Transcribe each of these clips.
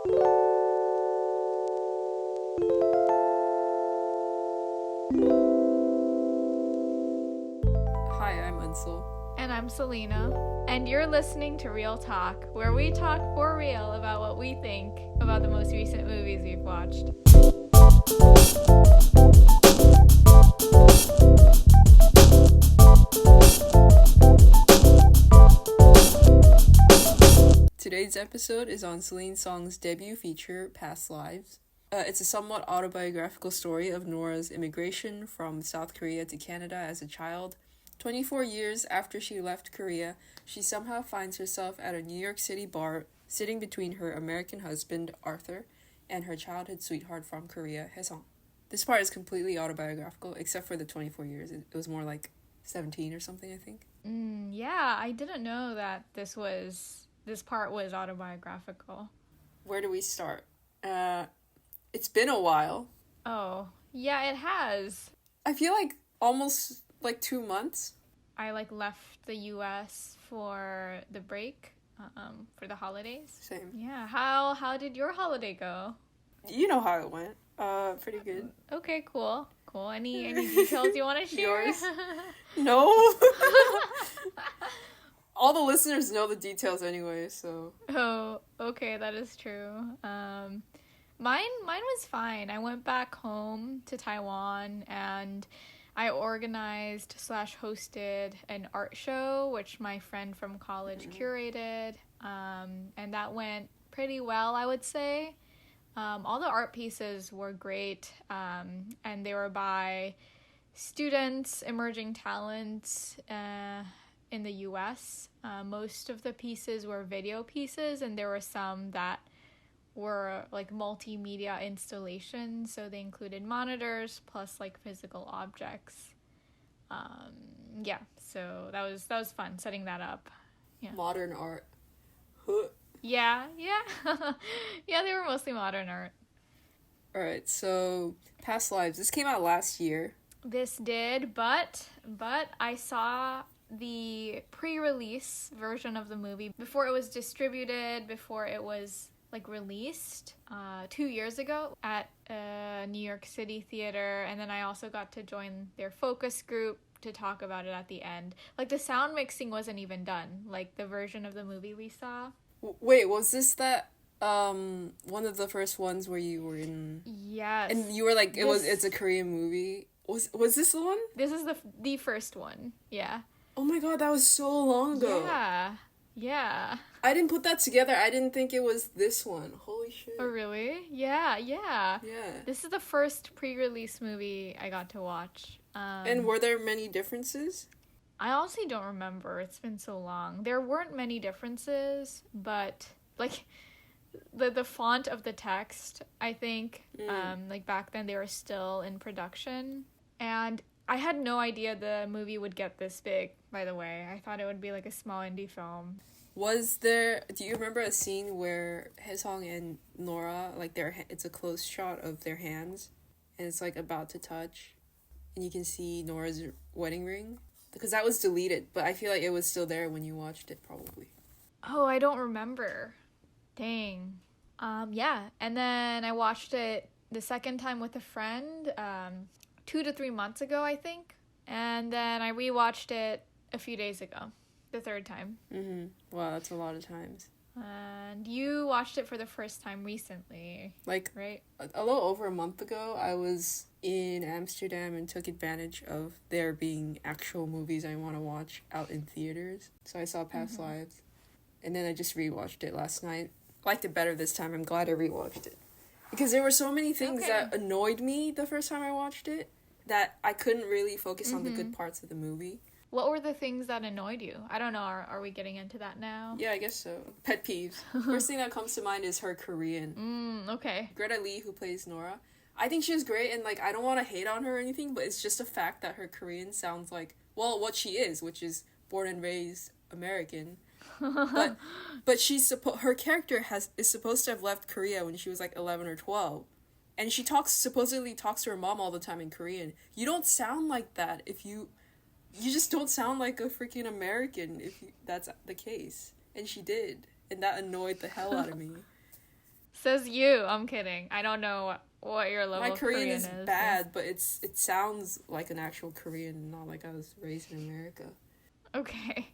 Hi, I'm Eun Sol. And I'm Selena. And you're listening to Real Talk, where we talk for real about what we think about the most recent movies we've watched. Today's episode is on Celine Song's debut feature, Past Lives. It's a somewhat autobiographical story of Nora's immigration from South Korea to Canada as a child. 24 years after she left Korea, she somehow finds herself at a New York City bar, sitting between her American husband, Arthur, and her childhood sweetheart from Korea, Haesung. This part is completely autobiographical, except for the 24 years. It was more like 17 or something, I think. Yeah, I didn't know that this part was autobiographical. Where do we start? It's been a while. Oh, yeah, it has. I feel like almost 2 months. I left the US for the break, for the holidays. Same. Yeah, how did your holiday go? You know how it went. Pretty good. Okay, cool. Any details you want to share? Yours? No. All the listeners know the details anyway, so. Oh, okay, that is true. Mine was fine. I went back home to Taiwan and I organized/hosted an art show, which my friend from college curated, and that went pretty well, I would say. All the art pieces were great, and they were by students, emerging talents in the US. Most of the pieces were video pieces, and there were some that were multimedia installations, so they included monitors plus physical objects. Yeah, so that was fun setting that up. Yeah. Modern art. Yeah. Yeah, they were mostly modern art. Alright, so Past Lives. This came out last year. This did, but I saw the pre-release version of the movie before it was distributed, before it was released 2 years ago at a New York City theater, and then I also got to join their focus group to talk about it at the end. The sound mixing wasn't even done, the version of the movie we saw. Wait, was this that one of the first ones where you were in? Yes. And you were it's a Korean movie. Was this the one? This is the first one. Yeah. Oh my god, that was so long ago. Yeah. I didn't put that together. I didn't think it was this one. Holy shit. Oh, really? Yeah. Yeah. This is the first pre-release movie I got to watch. And were there many differences? I honestly don't remember. It's been so long. There weren't many differences, but the font of the text, I think, back then they were still in production. And I had no idea the movie would get this big, by the way. I thought it would be a small indie film. Do you remember a scene where Haesung and Nora, it's a close shot of their hands, and it's about to touch, and you can see Nora's wedding ring? Because that was deleted, but I feel like it was still there when you watched it, probably. Oh, I don't remember. Dang. Yeah, and then I watched it the second time with a friend, 2 to 3 months ago, I think. And then I rewatched it a few days ago, the third time. Wow, that's a lot of times. And you watched it for the first time recently, right? A little over a month ago, I was in Amsterdam and took advantage of there being actual movies I want to watch out in theaters. So I saw Past Lives. And then I just rewatched it last night. Liked it better this time. I'm glad I rewatched it. Because there were so many things that annoyed me the first time I watched it that I couldn't really focus on the good parts of the movie. What were the things that annoyed you? I don't know. Are we getting into that now? Yeah, I guess so. Pet peeves. First thing that comes to mind is her Korean. Okay. Greta Lee, who plays Nora. I think she was great, and I don't want to hate on her or anything, but it's just a fact that her Korean sounds like, well, what she is, which is born and raised American. But her character is supposed to have left Korea when she was 11 or 12. And she supposedly talks to her mom all the time in Korean. You don't sound like that if you just don't sound like a freaking American if that's the case. And she did. And that annoyed the hell out of me. Says you. I'm kidding. I don't know what your level My of Korean Korean is bad, but it sounds like an actual Korean, not like I was raised in America. Okay.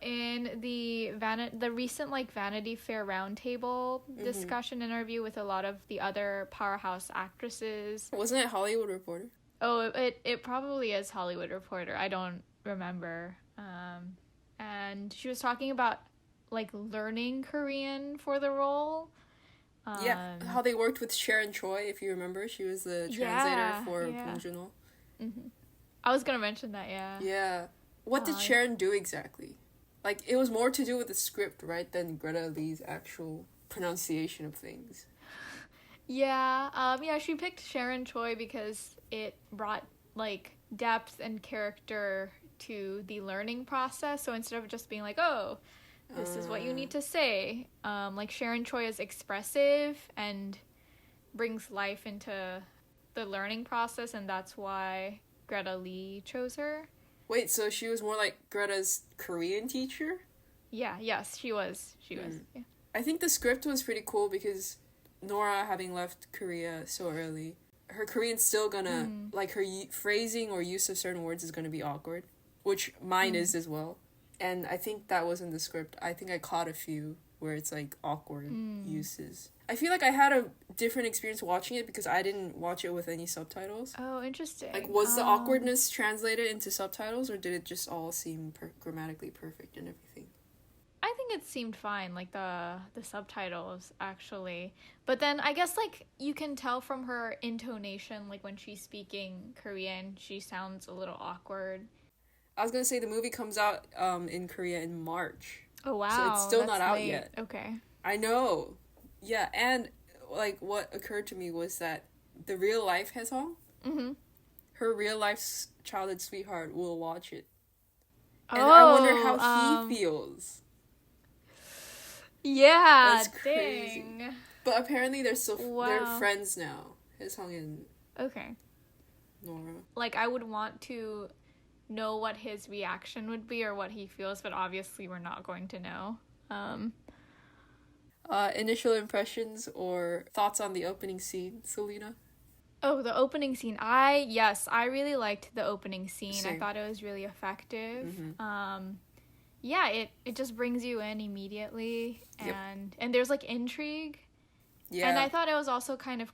In the recent like Vanity Fair roundtable discussion interview with a lot of the other powerhouse actresses. Wasn't it Hollywood Reporter? Oh, it probably is Hollywood Reporter. I don't remember. And she was talking about like learning Korean for the role. Yeah, how they worked with Sharon Choi, if you remember. She was the translator for Bong Joon-ho. Mm-hmm. I was gonna mention that, yeah. Yeah. What did Sharon do exactly? Like, it was more to do with the script, right, than Greta Lee's actual pronunciation of things. Yeah, she picked Sharon Choi because it brought, like, depth and character to the learning process. So instead of just being like, oh, this is what you need to say, like, Sharon Choi is expressive and brings life into the learning process, and that's why Greta Lee chose her. Wait, so she was more like Greta's Korean teacher? Yes, she was. Yeah. I think the script was pretty cool because Nora, having left Korea so early, her Korean's still gonna, like, her phrasing or use of certain words is gonna be awkward, which mine is as well. And I think that was in the script. I think I caught a few where it's, like, awkward uses. I feel like I had a different experience watching it because I didn't watch it with any subtitles. Oh, interesting. Like, was the awkwardness translated into subtitles, or did it just all seem grammatically perfect and everything? I think it seemed fine, like the subtitles, actually. But then I guess, like, you can tell from her intonation, like, when she's speaking Korean, she sounds a little awkward. I was gonna say the movie comes out in Korea in March. Oh, wow. So it's still not out late. yet. Okay. I know. Yeah, and, like, what occurred to me was that the real life Haesung, her real life childhood sweetheart will watch it. And I wonder how he feels. Yeah, that's crazy. dang. But apparently they're they're friends now. Haesung and Nora. Like, I would want to know what his reaction would be or what he feels, but obviously we're not going to know. Initial impressions or thoughts on the opening scene, Selena? Oh, the opening scene. I really liked the opening scene. Same. I thought it was really effective. Yeah, it just brings you in immediately, and there's, like, intrigue. Yeah. And I thought it was also kind of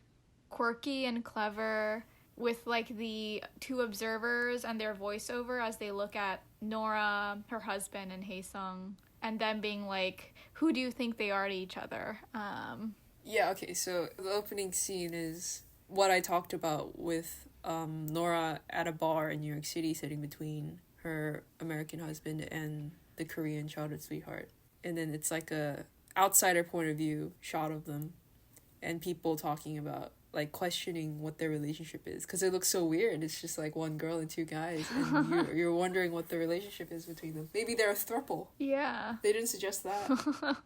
quirky and clever with, like, the two observers and their voiceover as they look at Nora, her husband, and Haesung, and them being like, who do you think they are to each other? Yeah, okay, so the opening scene is what I talked about with Nora at a bar in New York City sitting between her American husband and the Korean childhood sweetheart. And then it's like a outsider point of view shot of them and people talking about, like, questioning what their relationship is because it looks so weird. It's just like one girl and two guys and you're wondering what the relationship is between them. Maybe they're a throuple. Yeah. They didn't suggest that.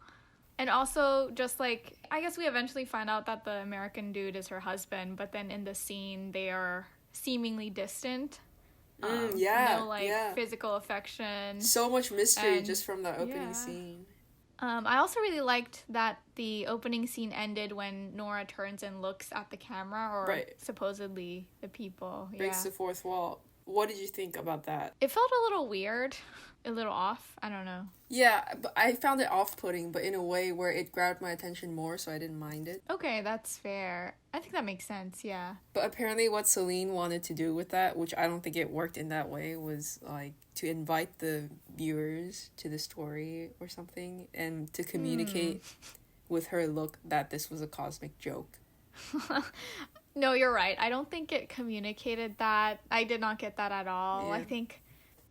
And also, just, like, I guess we eventually find out that the American dude is her husband, but then in the scene they are seemingly distant. No physical affection. So much mystery just from the opening scene. I also really liked that the opening scene ended when Nora turns and looks at the camera, or supposedly the people. Breaks the fourth wall. What did you think about that? It felt a little weird, a little off. I don't know. Yeah, but I found it off-putting, but in a way where it grabbed my attention more, so I didn't mind it. Okay, that's fair. I think that makes sense, yeah. But apparently what Celine wanted to do with that, which I don't think it worked in that way, was, like, to invite the viewers to the story or something, and to communicate with her look that this was a cosmic joke. No, you're right. I don't think it communicated that. I did not get that at all. Yeah. I think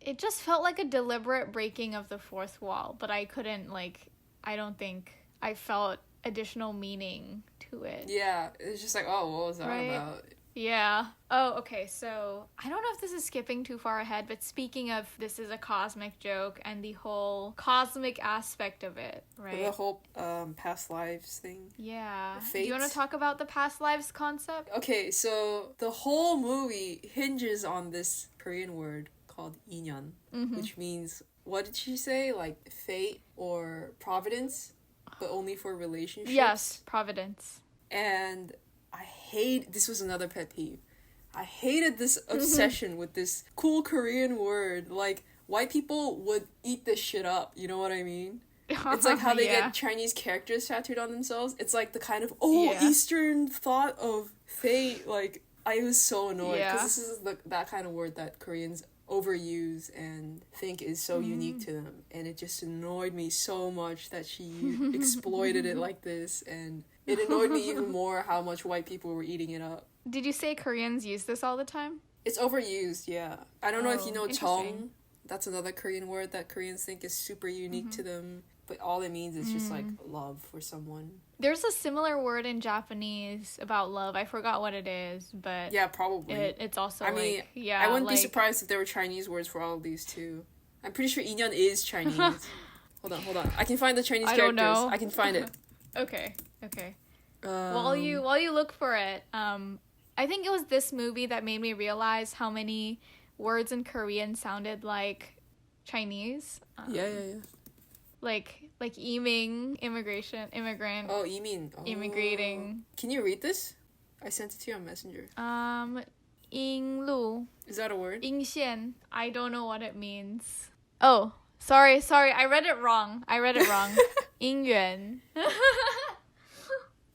it just felt like a deliberate breaking of the fourth wall, but I couldn't, like, I don't think I felt additional meaning to it. Yeah, it's just like, oh, what was that about? Yeah. Oh, okay, so I don't know if this is skipping too far ahead, but speaking of this is a cosmic joke and the whole cosmic aspect of it, right? The whole past lives thing. Yeah. Do you want to talk about the past lives concept? Okay, so the whole movie hinges on this Korean word called inyeon, which means, what did she say? Like, fate or providence? but only for relationships. Yes, Providence. And this was another pet peeve. I hated this obsession with this cool Korean word. Like, white people would eat this shit up, you know what I mean? It's like how they get Chinese characters tattooed on themselves. It's like the kind of, Eastern thought of fate. Like, I was so annoyed, because this is that kind of word that Koreans overuse and think is so unique to them. And it just annoyed me so much that she exploited it like this, and it annoyed me even more how much white people were eating it up. Did you say Koreans use this all the time? It's overused, yeah. I don't know if you know chong. That's another Korean word that Koreans think is super unique to them. But all it means is just, like, love for someone. There's a similar word in Japanese about love. I forgot what it is, but... Yeah, probably. It's also, I mean, I wouldn't be surprised if there were Chinese words for all of these, too. I'm pretty sure inyeon is Chinese. Hold on. I can find the Chinese characters. I don't know. I can find it. Okay. While you look for it, I think it was this movie that made me realize how many words in Korean sounded like Chinese. Yeah. Like iming, immigration, immigrant. Oh, imin. Oh. Immigrating. Can you read this? I sent it to you on Messenger. inglu. Is that a word? ingxian. I don't know what it means. Oh, sorry. I read it wrong. ingyuan.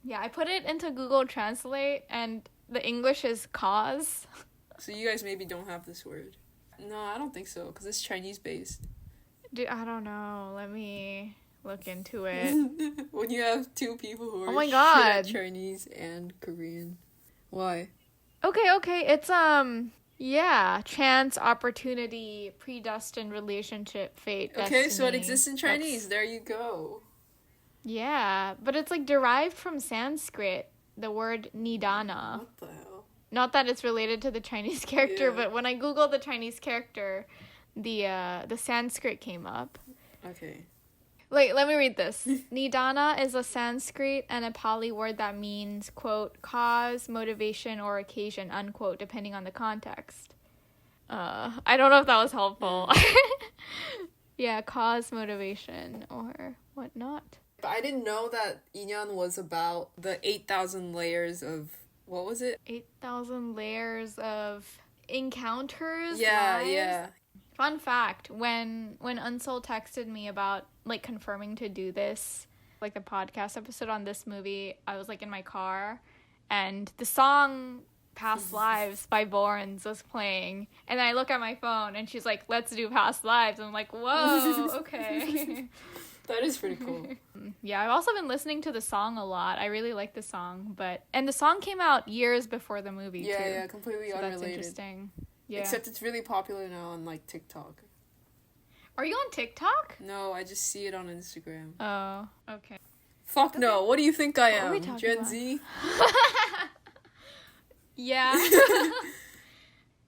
Yeah, I put it into Google Translate, and the English is cause. So you guys maybe don't have this word. No, I don't think so, because it's Chinese-based. Dude, I don't know. Let me look into it. When you have two people who are oh my God. shit at Chinese and Korean. Why? Okay. It's, chance, opportunity, predestined relationship, fate, destiny. Okay, so it exists in Chinese. There you go. Yeah, but it's, like, derived from Sanskrit, the word nidana. What the hell? Not that it's related to the Chinese character, but when I Googled the Chinese character... The Sanskrit came up. Okay. Wait, let me read this. Nidana is a Sanskrit and a Pali word that means, quote, cause, motivation, or occasion, unquote, depending on the context. I don't know if that was helpful. Yeah, cause, motivation, or whatnot. But I didn't know that inyeon was about the 8,000 layers of... What was it? 8,000 layers of encounters? Yeah. Fun fact, when Eun Sol texted me about, like, confirming to do this, like, the podcast episode on this movie, I was, like, in my car, and the song Past Lives by Borns was playing, and I look at my phone, and she's like, let's do Past Lives, and I'm like, whoa, okay. That is pretty cool. Yeah, I've also been listening to the song a lot. I really like the song, and the song came out years before the movie, too. Yeah, completely unrelated. That's interesting. Yeah. Except it's really popular now on, like, TikTok. Are you on TikTok? No, I just see it on Instagram. Oh, okay. Fuck no, what do you think I am? Gen about? Z? Yeah.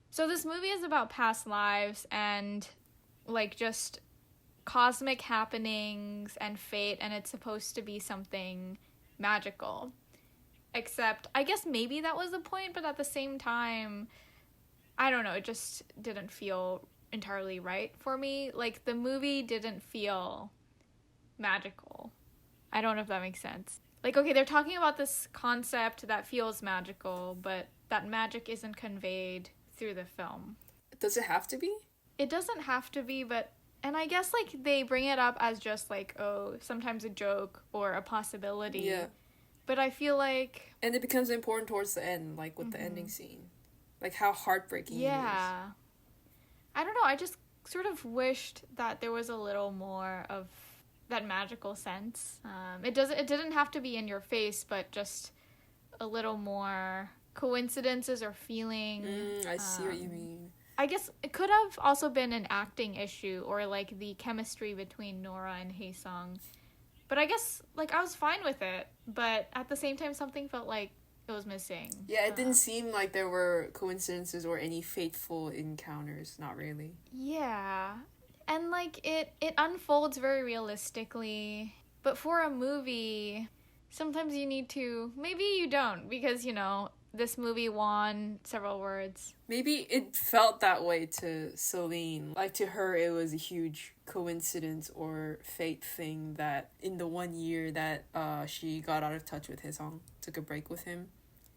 So this movie is about past lives and, like, just cosmic happenings and fate, and it's supposed to be something magical. Except, I guess maybe that was the point, but at the same time... I don't know, it just didn't feel entirely right for me. Like, the movie didn't feel magical. I don't know if that makes sense. Like, okay, they're talking about this concept that feels magical, but that magic isn't conveyed through the film. Does it have to be? It doesn't have to be, but... And I guess, like, they bring it up as just, like, oh, sometimes a joke or a possibility. Yeah. But I feel like... And it becomes important towards the end, like, with the ending scene. Like, how heartbreaking it is. I don't know, I just sort of wished that there was a little more of that magical sense. It didn't have to be in your face, but just a little more coincidences or feeling. I see what you mean. I guess it could have also been an acting issue, or, like, the chemistry between Nora and Haesung. But I guess, like, I was fine with it, but at the same time, something felt like it was missing. Yeah, it didn't seem like there were coincidences or any fateful encounters. Not really. Yeah. And, like, it unfolds very realistically. But for a movie, sometimes you need to... Maybe you don't, because, you know, this movie won several awards. Maybe it felt that way to Celine. Like, to her, it was a huge coincidence or fate thing that in the 1 year that she got out of touch with Haesung, took a break with him,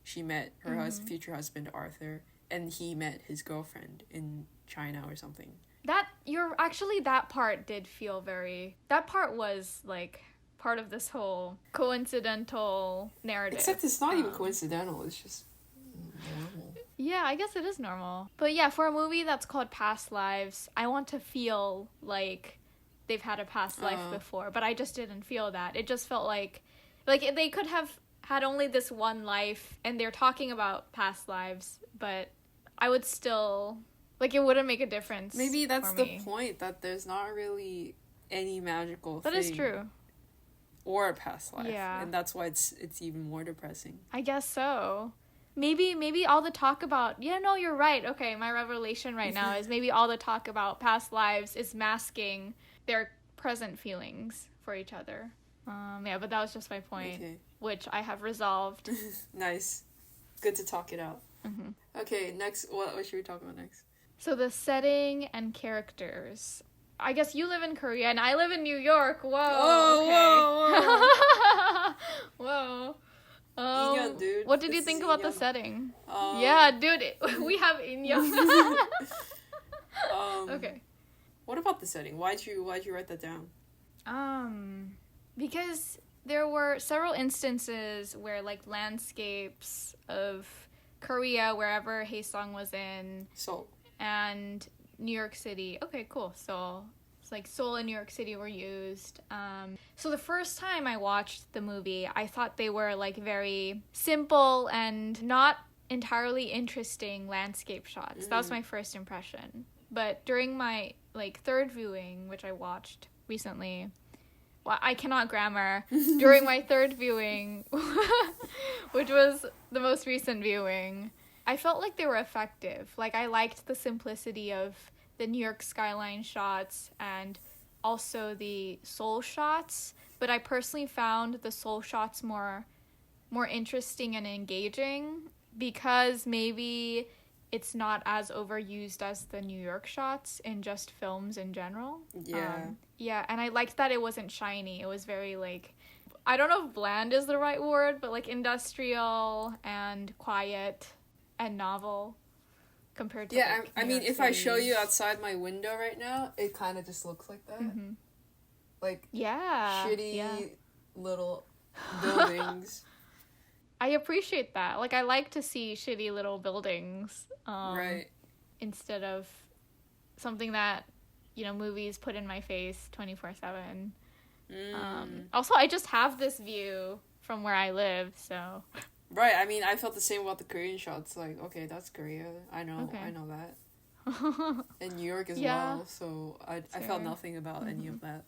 she met her future husband Arthur, and he met his girlfriend in China or something. That part did feel that part was like part of this whole coincidental narrative. Except it's not even coincidental, it's just normal. Yeah, I guess it is normal. But yeah, for a movie that's called Past Lives, I want to feel like they've had a past life before, but I just didn't feel that. It just felt like they could have had only this one life, and they're talking about past lives, but I would still, like, it wouldn't make a difference. Maybe that's the point, that there's not really any magical thing. That is true. Or a past life. Yeah. And that's why it's even more depressing. I guess so. Maybe all the talk about, you're right. Okay, my revelation right now is maybe all the talk about past lives is masking their present feelings for each other. Yeah, but that was just my point, which I have resolved. Nice. Good to talk it out. Mm-hmm. Okay, next, what should we talk about next? So the setting and characters. I guess you live in Korea and I live in New York. Whoa. Okay. Whoa. Inyeon, dude. What did you think about the setting? Yeah, dude, we have Inyeon. Okay. What about the setting? Why'd you write that down? Because there were several instances where, like, landscapes of Korea, wherever Haesung was in, Seoul, and New York City. Okay, cool. Seoul. It's like Seoul and New York City were used. So the first time I watched the movie, I thought they were, like, very simple and not entirely interesting landscape shots. That was my first impression. But during my, like, third viewing, which I watched recently, well, I cannot grammar. During my third viewing, which was the most recent viewing, I felt like they were effective. Like, I liked the simplicity of the New York skyline shots and also the Seoul shots, but I personally found the Seoul shots more interesting and engaging because maybe it's not as overused as the New York shots in just films in general. Yeah, and I liked that it wasn't shiny. It was very, like, I don't know if bland is the right word, but, like, industrial and quiet and novel. Compared to, like, I mean, if I show you outside my window right now, it kind of just looks like that. Mm-hmm. Like, shitty little buildings. I appreciate that. Like, I like to see shitty little buildings. Right. Instead of something that, movies put in my face 24/7. Also, I just have this view from where I live, so... Right, I mean, I felt the same about the Korean shots. Like, okay, that's Korea. I know that. And New York as well, so I felt nothing about any of that.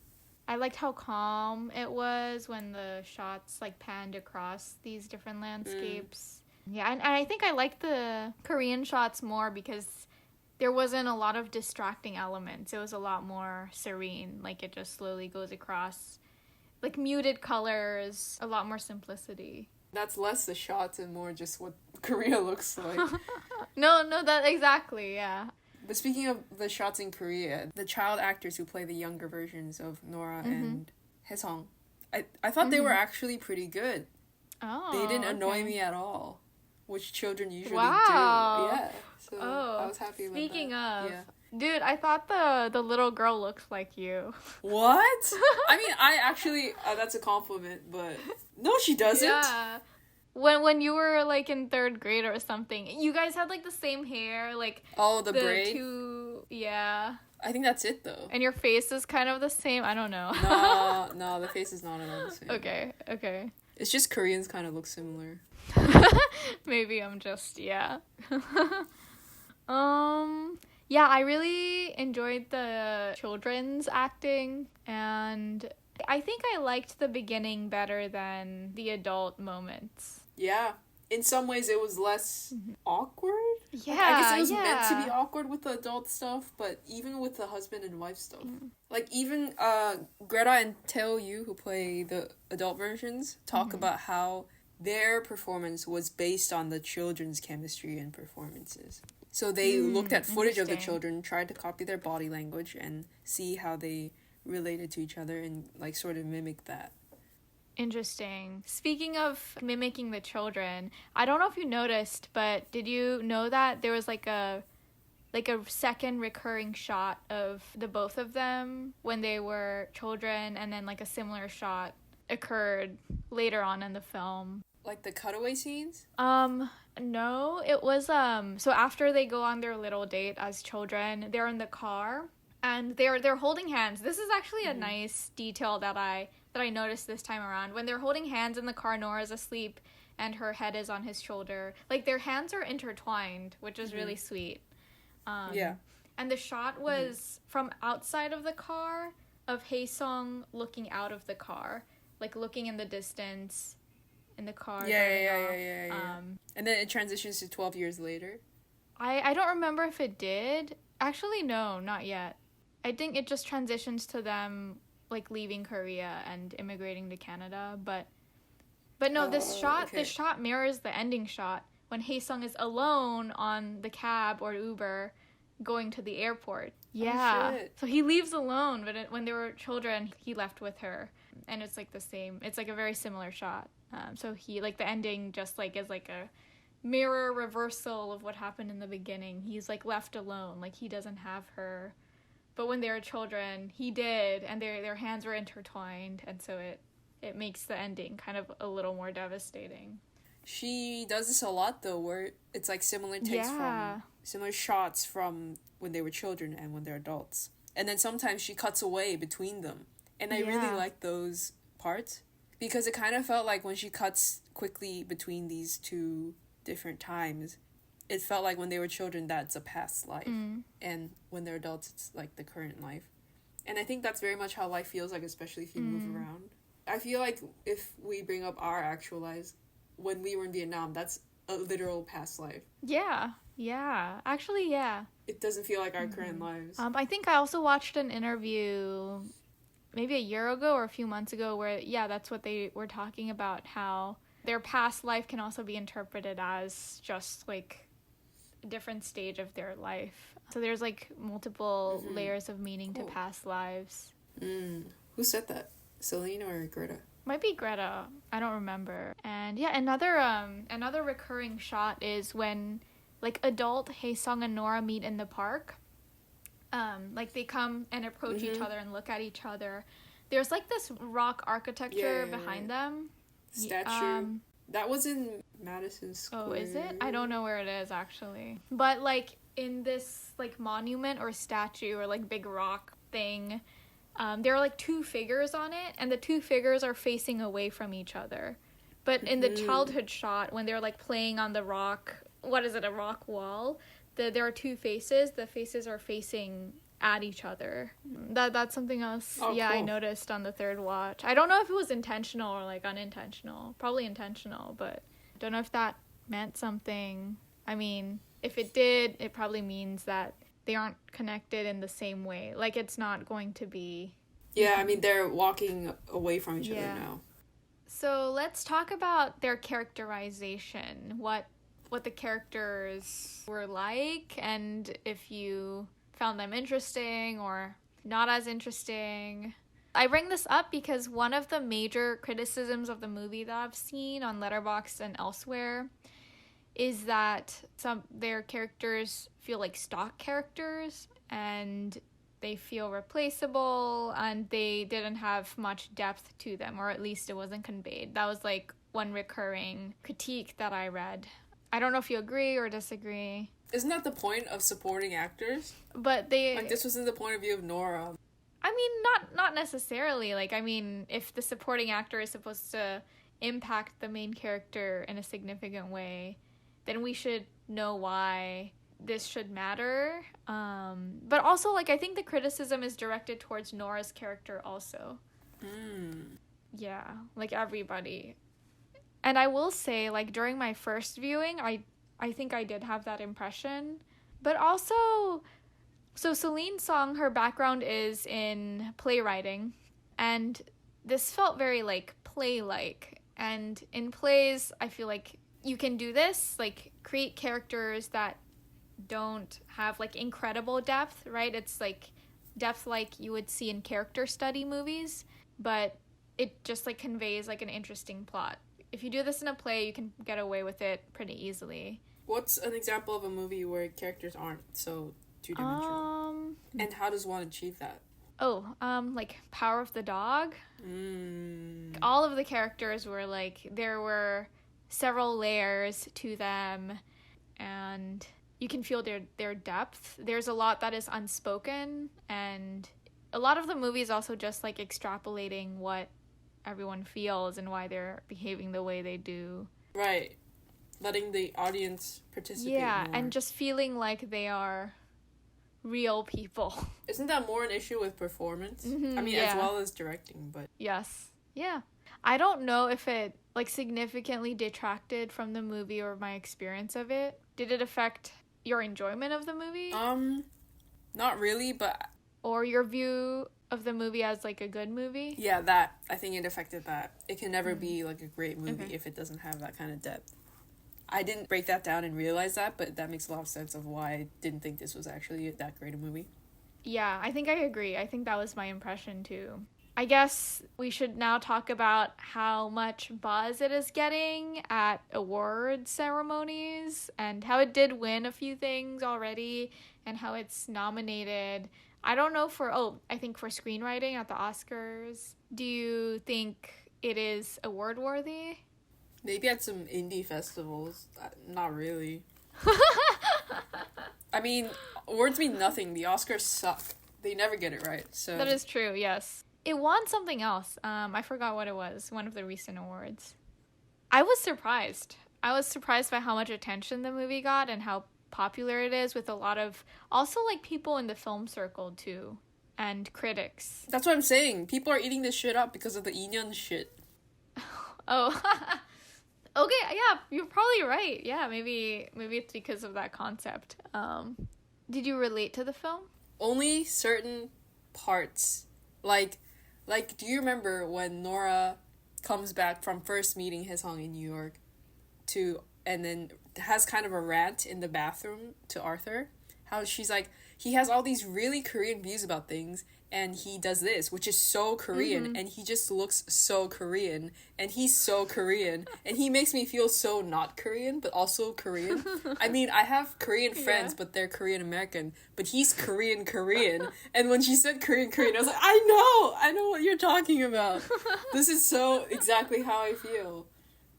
I liked how calm it was when the shots, like, panned across these different landscapes. Yeah, and I think I liked the Korean shots more because there wasn't a lot of distracting elements. It was a lot more serene. Like, it just slowly goes across, like, muted colors, a lot more simplicity. That's less the shots and more just what Korea looks like. No, that exactly, yeah. But speaking of the shots in Korea, the child actors who play the younger versions of Nora and Haesung, I thought they were actually pretty good. Oh, they didn't annoy me at all, which children usually do. Yeah, so I was happy about that. Speaking of, dude, I thought the little girl looked like you. What? I mean, I actually, that's a compliment, but no, she doesn't. Yeah. When you were, like, in third grade or something, you guys had, like, the same hair, like... Oh, the braid? Yeah. I think that's it, though. And your face is kind of the same? I don't know. No, the face is not at all the same. Okay. It's just Koreans kind of look similar. Maybe I'm just, yeah. Yeah, I really enjoyed the children's acting, and I think I liked the beginning better than the adult moments. Yeah. In some ways, it was less awkward. Yeah, like, I guess it was meant to be awkward with the adult stuff, but even with the husband and wife stuff. Like, even Greta and Tae-Yu, who play the adult versions, talk about how their performance was based on the children's chemistry and performances. So they looked at footage of the Interesting. children, tried to copy their body language and see how they related to each other and like sort of mimic that. Interesting. Speaking of mimicking the children, I don't know if you noticed, but did you know that there was like a second recurring shot of the both of them when they were children, and then like a similar shot occurred later on in the film? Like the cutaway scenes? No, it was so after they go on their little date as children, they're in the car and they're holding hands. This is actually a nice detail that I noticed this time around. When they're holding hands in the car, Nora's asleep and her head is on his shoulder. Like their hands are intertwined, which is really sweet. Yeah. And the shot was from outside of the car of Haesung looking out of the car, like looking in the distance in the car. Yeah. And then it transitions to 12 years later. I don't remember if it did. Actually, no, not yet. I think it just transitions to them like leaving Korea and immigrating to Canada, but no, this shot mirrors the ending shot when Haesung is alone on the cab or Uber going to the airport. Yeah. Oh, so he leaves alone, but when they were children, he left with her. And it's like the same. It's like a very similar shot. So he, like, the ending just like is like a mirror reversal of what happened in the beginning. He's like left alone, like he doesn't have her. But when they were children, he did, and their hands were intertwined, and so it makes the ending kind of a little more devastating. She does this a lot though, where it's like similar takes from similar shots from when they were children and when they're adults. And then sometimes she cuts away between them. And I really like those parts because it kind of felt like when she cuts quickly between these two different times, it felt like when they were children that's a past life. And when they're adults it's like the current life. And I think that's very much how life feels like, especially if you move around. I feel like if we bring up our actual lives, when we were in Vietnam, that's a literal past life. Yeah. Actually, yeah. It doesn't feel like our current lives. I think I also watched an interview maybe a year ago or a few months ago where, that's what they were talking about, how their past life can also be interpreted as just, like, a different stage of their life. So there's, like, multiple layers of meaning to past lives. Who said that? Celine or Greta? Might be Greta. I don't remember. And yeah, another recurring shot is when like adult Haesung and Nora meet in the park. Like they come and approach each other and look at each other. There's like this rock architecture behind them. Statue. That was in Madison Square. Oh, is it? I don't know where it is actually. But like in this like monument or statue or like big rock thing, there are like two figures on it, and the two figures are facing away from each other. But in the childhood shot, when they're like playing on the rock, what is it, a rock wall? There are two faces. The faces are facing at each other. That's something else. Cool. I noticed on the third watch. I don't know if it was intentional or like unintentional. Probably intentional, but I don't know if that meant something. I mean, if it did, it probably means that they aren't connected in the same way. Like, it's not going to be... Yeah, I mean, they're walking away from each other now. So let's talk about their characterization. What the characters were like, and if you found them interesting or not as interesting. I bring this up because one of the major criticisms of the movie that I've seen on Letterboxd and elsewhere is that their characters feel like stock characters and they feel replaceable and they didn't have much depth to them, or at least it wasn't conveyed. That was like one recurring critique that I read. I don't know if you agree or disagree. Isn't that the point of supporting actors? But they... Like, this wasn't the point of view of Nora. I mean, not necessarily. Like, I mean, if the supporting actor is supposed to impact the main character in a significant way, then we should know why this should matter. But also, like, I think the criticism is directed towards Nora's character also. Yeah, like everybody. And I will say, like, during my first viewing, I think I did have that impression. But also, so Celine Song, her background is in playwriting. And this felt very, like, play-like. And in plays, I feel like you can do this, like, create characters that don't have like incredible depth, right? It's like depth like you would see in character study movies, but it just like conveys like an interesting plot. If you do this in a play, you can get away with it pretty easily. What's an example of a movie where characters aren't so two-dimensional? And how does one achieve that? Like Power of the Dog. All of the characters were like, there were several layers to them, and you can feel their depth. There's a lot that is unspoken, and a lot of the movie is also just like extrapolating what everyone feels and why they're behaving the way they do. Right. Letting the audience participate more. And just feeling like they are real people. Isn't that more an issue with performance? I mean, as well as directing, but... Yes. Yeah. I don't know if it, like, significantly detracted from the movie or my experience of it. Did it affect your enjoyment of the movie? Not really, but... Or your view of the movie as, like, a good movie? Yeah, that. I think it affected that. It can never be, like, a great movie if it doesn't have that kind of depth. I didn't break that down and realize that, but that makes a lot of sense of why I didn't think this was actually that great a movie. Yeah, I think I agree. I think that was my impression, too. I guess we should now talk about how much buzz it is getting at award ceremonies and how it did win a few things already and how it's nominated. I don't know I think for screenwriting at the Oscars. Do you think it is award worthy? Maybe at some indie festivals. Not really. I mean, awards mean nothing. The Oscars suck. They never get it right, so... That is true, yes. It won something else. I forgot what it was. One of the recent awards. I was surprised. I was surprised by how much attention the movie got and how popular it is with a lot of... Also, like, people in the film circle, too. And critics. That's what I'm saying. People are eating this shit up because of the Eun shit. Oh, okay, yeah, you're probably right. Yeah, maybe it's because of that concept. Did you relate to the film? Only certain parts. Like, do you remember when Nora comes back from first meeting Haesung in New York and then has kind of a rant in the bathroom to Arthur? How she's like, he has all these really Korean views about things, and he does this, which is so Korean, and he just looks so Korean, and he's so Korean, and he makes me feel so not Korean, but also Korean. I mean, I have Korean friends, but they're Korean American, but he's Korean, and when she said Korean, I was like, I know what you're talking about. This is so exactly how I feel.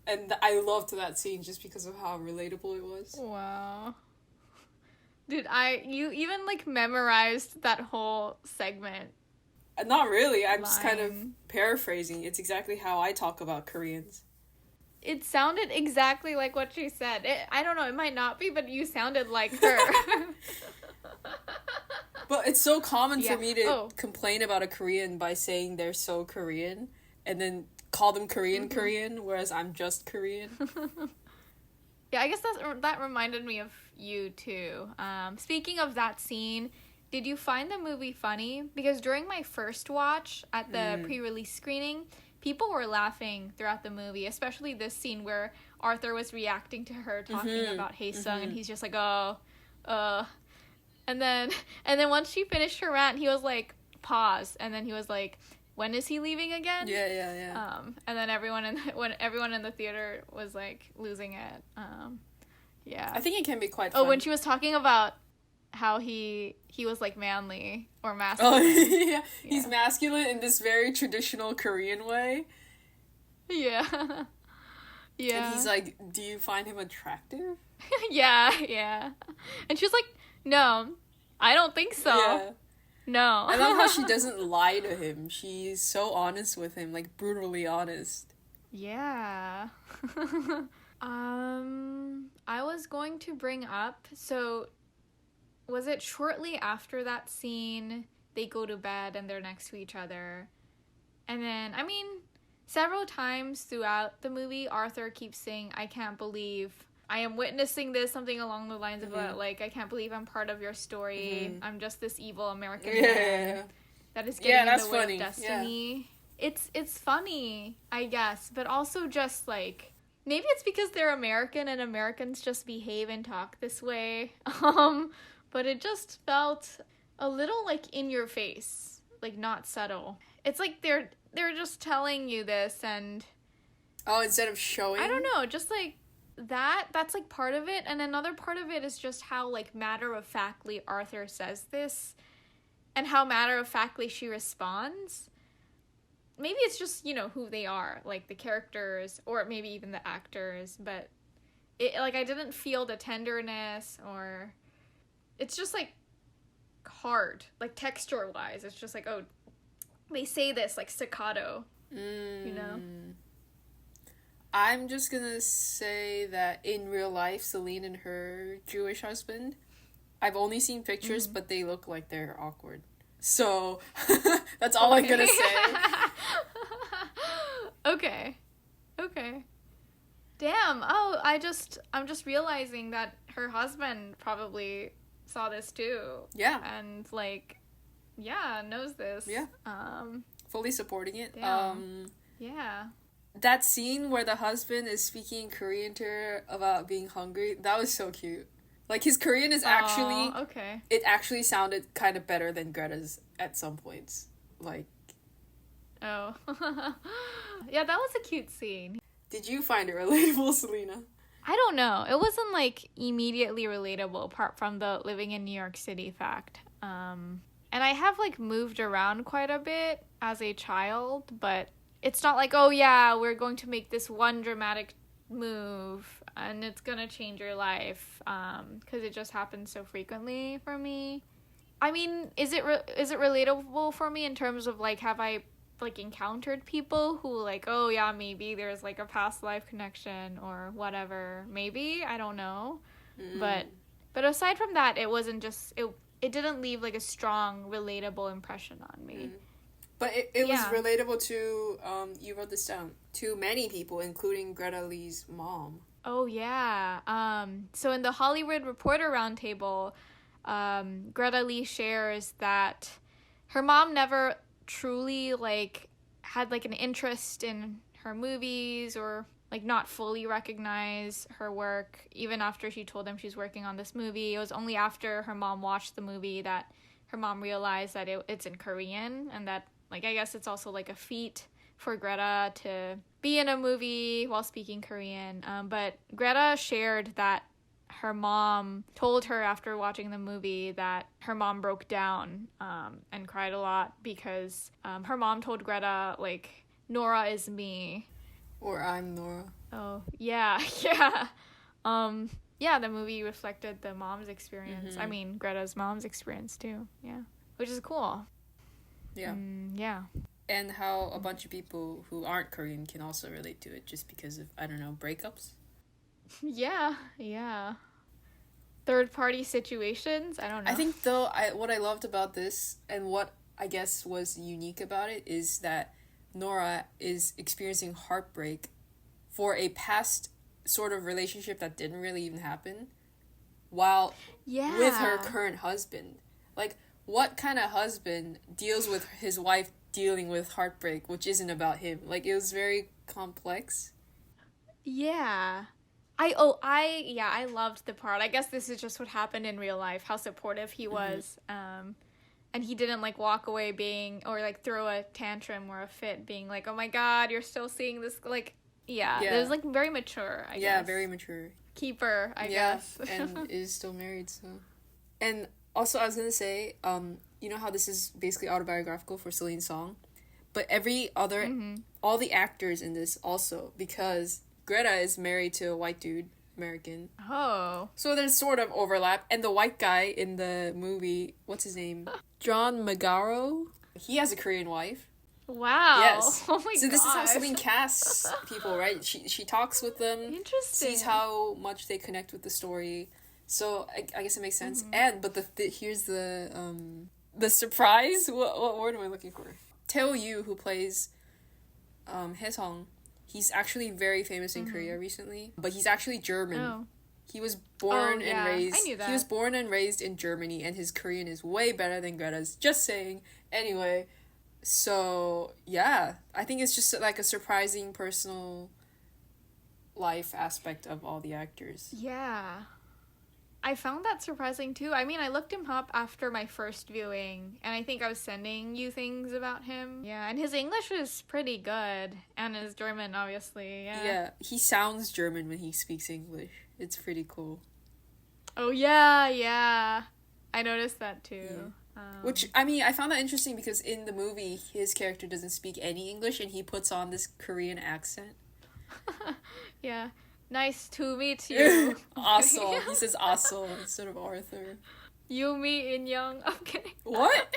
And I loved that scene just because of how relatable it was. Wow. Dude, you even, like, memorized that whole segment. Not really. I'm just kind of paraphrasing. It's exactly how I talk about Koreans. It sounded exactly like what she said. I don't know, it might not be, but you sounded like her. But it's so common for me to complain about a Korean by saying they're so Korean, and then call them Korean, whereas I'm just Korean. Yeah, I guess that reminded me of you, too. Speaking of that scene, did you find the movie funny? Because during my first watch at the pre-release screening, people were laughing throughout the movie, especially this scene where Arthur was reacting to her talking about Haesung, and he's just like, and then once she finished her rant, he was like, pause, and then he was like, when is he leaving again? Yeah. And then everyone in the theater was like losing it. Yeah. I think it can be quite fun. Oh, when she was talking about how he was like manly or masculine. Oh, yeah. He's masculine in this very traditional Korean way. Yeah. Yeah. And he's like, do you find him attractive? Yeah. And she was like, no, I don't think so. Yeah. No. I love how she doesn't lie to him. She's so honest with him, like brutally honest. Yeah. I was going to bring up, so was it shortly after that scene they go to bed and they're next to each other? And then, I mean, several times throughout the movie, Arthur keeps saying, I can't believe I am witnessing this, something along the lines of, like, I can't believe I'm part of your story. I'm just this evil American man that is getting in the way of destiny. Yeah. It's funny, I guess, but also just, like, maybe it's because they're American and Americans just behave and talk this way. But it just felt a little like in your face, like not subtle. It's like they're just telling you this, and oh, instead of showing. I don't know, just like that's like part of it, and another part of it is just how like matter-of-factly Arthur says this and how matter-of-factly she responds. Maybe it's just, you know, who they are, like the characters, or maybe even the actors, but it, like, I didn't feel the tenderness, or it's just like hard, like texture wise. It's just like, oh, they say this like staccato, you know. I'm just gonna say that in real life, Celine and her Jewish husband, I've only seen pictures, but they look like they're awkward. So, that's all I'm gonna say. Okay. Damn. Oh, I'm just realizing that her husband probably saw this too. Yeah. And like, yeah, knows this. Yeah. Fully supporting it. Damn. Yeah. That scene where the husband is speaking Korean to her about being hungry, that was so cute. Like, his Korean is actually... okay. It actually sounded kind of better than Greta's at some points. Like... Oh. Yeah, that was a cute scene. Did you find it relatable, Selena? I don't know. It wasn't, like, immediately relatable, apart from the living in New York City fact. And I have, like, moved around quite a bit as a child, but... It's not like, oh yeah, we're going to make this one dramatic move and it's gonna change your life, because it just happens so frequently for me. I mean, is it relatable for me in terms of like, have I like encountered people who like, oh yeah, maybe there's like a past life connection or whatever, maybe, I don't know. But aside from that, it wasn't just, it didn't leave like a strong relatable impression on me. But it was relatable to, you wrote this down, to many people, including Greta Lee's mom. Oh, yeah. So in the Hollywood Reporter Roundtable, Greta Lee shares that her mom never truly, like, had, like, an interest in her movies or, like, not fully recognize her work, even after she told them she's working on this movie. It was only after her mom watched the movie that her mom realized that it's in Korean, and that, like, I guess it's also, like, a feat for Greta to be in a movie while speaking Korean. But Greta shared that her mom told her after watching the movie that her mom broke down and cried a lot because her mom told Greta, like, Nora is me. Or I'm Nora. Oh, yeah, yeah. Yeah, the movie reflected the mom's experience. I mean, Greta's mom's experience, too. Yeah. Which is cool. Yeah. Yeah. And how a bunch of people who aren't Korean can also relate to it just because of, I don't know, breakups? Yeah. Third-party situations? I don't know. I think, though, what I loved about this and what I guess was unique about it is that Nora is experiencing heartbreak for a past sort of relationship that didn't really even happen while with her current husband. Like, what kind of husband deals with his wife dealing with heartbreak, which isn't about him? Like, it was very complex. Yeah. I loved the part. I guess this is just what happened in real life, how supportive he was. And he didn't, like, walk away being, or, like, throw a tantrum or a fit being like, oh my god, you're still seeing this, like, yeah. It was, like, very mature, I guess. Yeah, very mature. Keeper, I guess. And is still married, so. And also, I was gonna say, you know how this is basically autobiographical for Celine Song? But every other, all the actors in this also, because Greta is married to a white dude, American. Oh. So there's sort of overlap. And the white guy in the movie, what's his name? John Magaro? He has a Korean wife. Wow. Yes. Oh my god. So this is how Celine casts people, right? She talks with them. Interesting. Sees how much they connect with the story. So I guess it makes sense. But here's the surprise. What word am I looking for? Tae Yu, who plays Haesung, he's actually very famous in Korea recently, but he's actually German. Oh. He was born and raised. I knew that. He was born and raised in Germany, and his Korean is way better than Greta's. Just saying. Anyway, so yeah, I think it's just like a surprising personal life aspect of all the actors. Yeah. I found that surprising too. I mean, I looked him up after my first viewing, and I think I was sending you things about him. Yeah, and his English was pretty good, and his German, obviously. Yeah, he sounds German when he speaks English. It's pretty cool. Oh, yeah. I noticed that too. Yeah. Which, I mean, I found that interesting because in the movie, his character doesn't speak any English, and he puts on this Korean accent. Yeah. Nice to meet you. Asol. He says Asol instead of Arthur. You, me, in young. I'm kidding. What?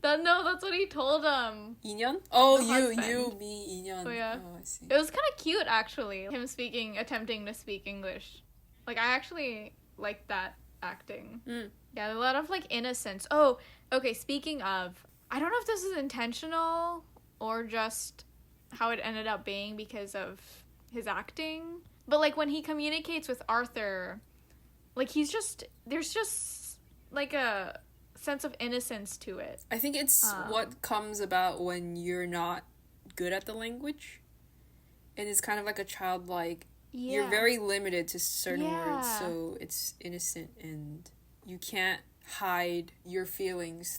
No, that's what he told him. Inyeon? Oh, The you, me, Inyeon. Oh, yeah. Oh, I see. It was kind of cute, actually. Him attempting to speak English. Like, I actually liked that acting. Yeah, a lot of, like, innocence. Oh, okay, speaking of, I don't know if this is intentional or just how it ended up being because of his acting, but like when he communicates with Arthur, like there's just like a sense of innocence to it. I think it's what comes about when you're not good at the language, and it's kind of like a childlike. Yeah. You're very limited to certain words, so it's innocent, and you can't hide your feelings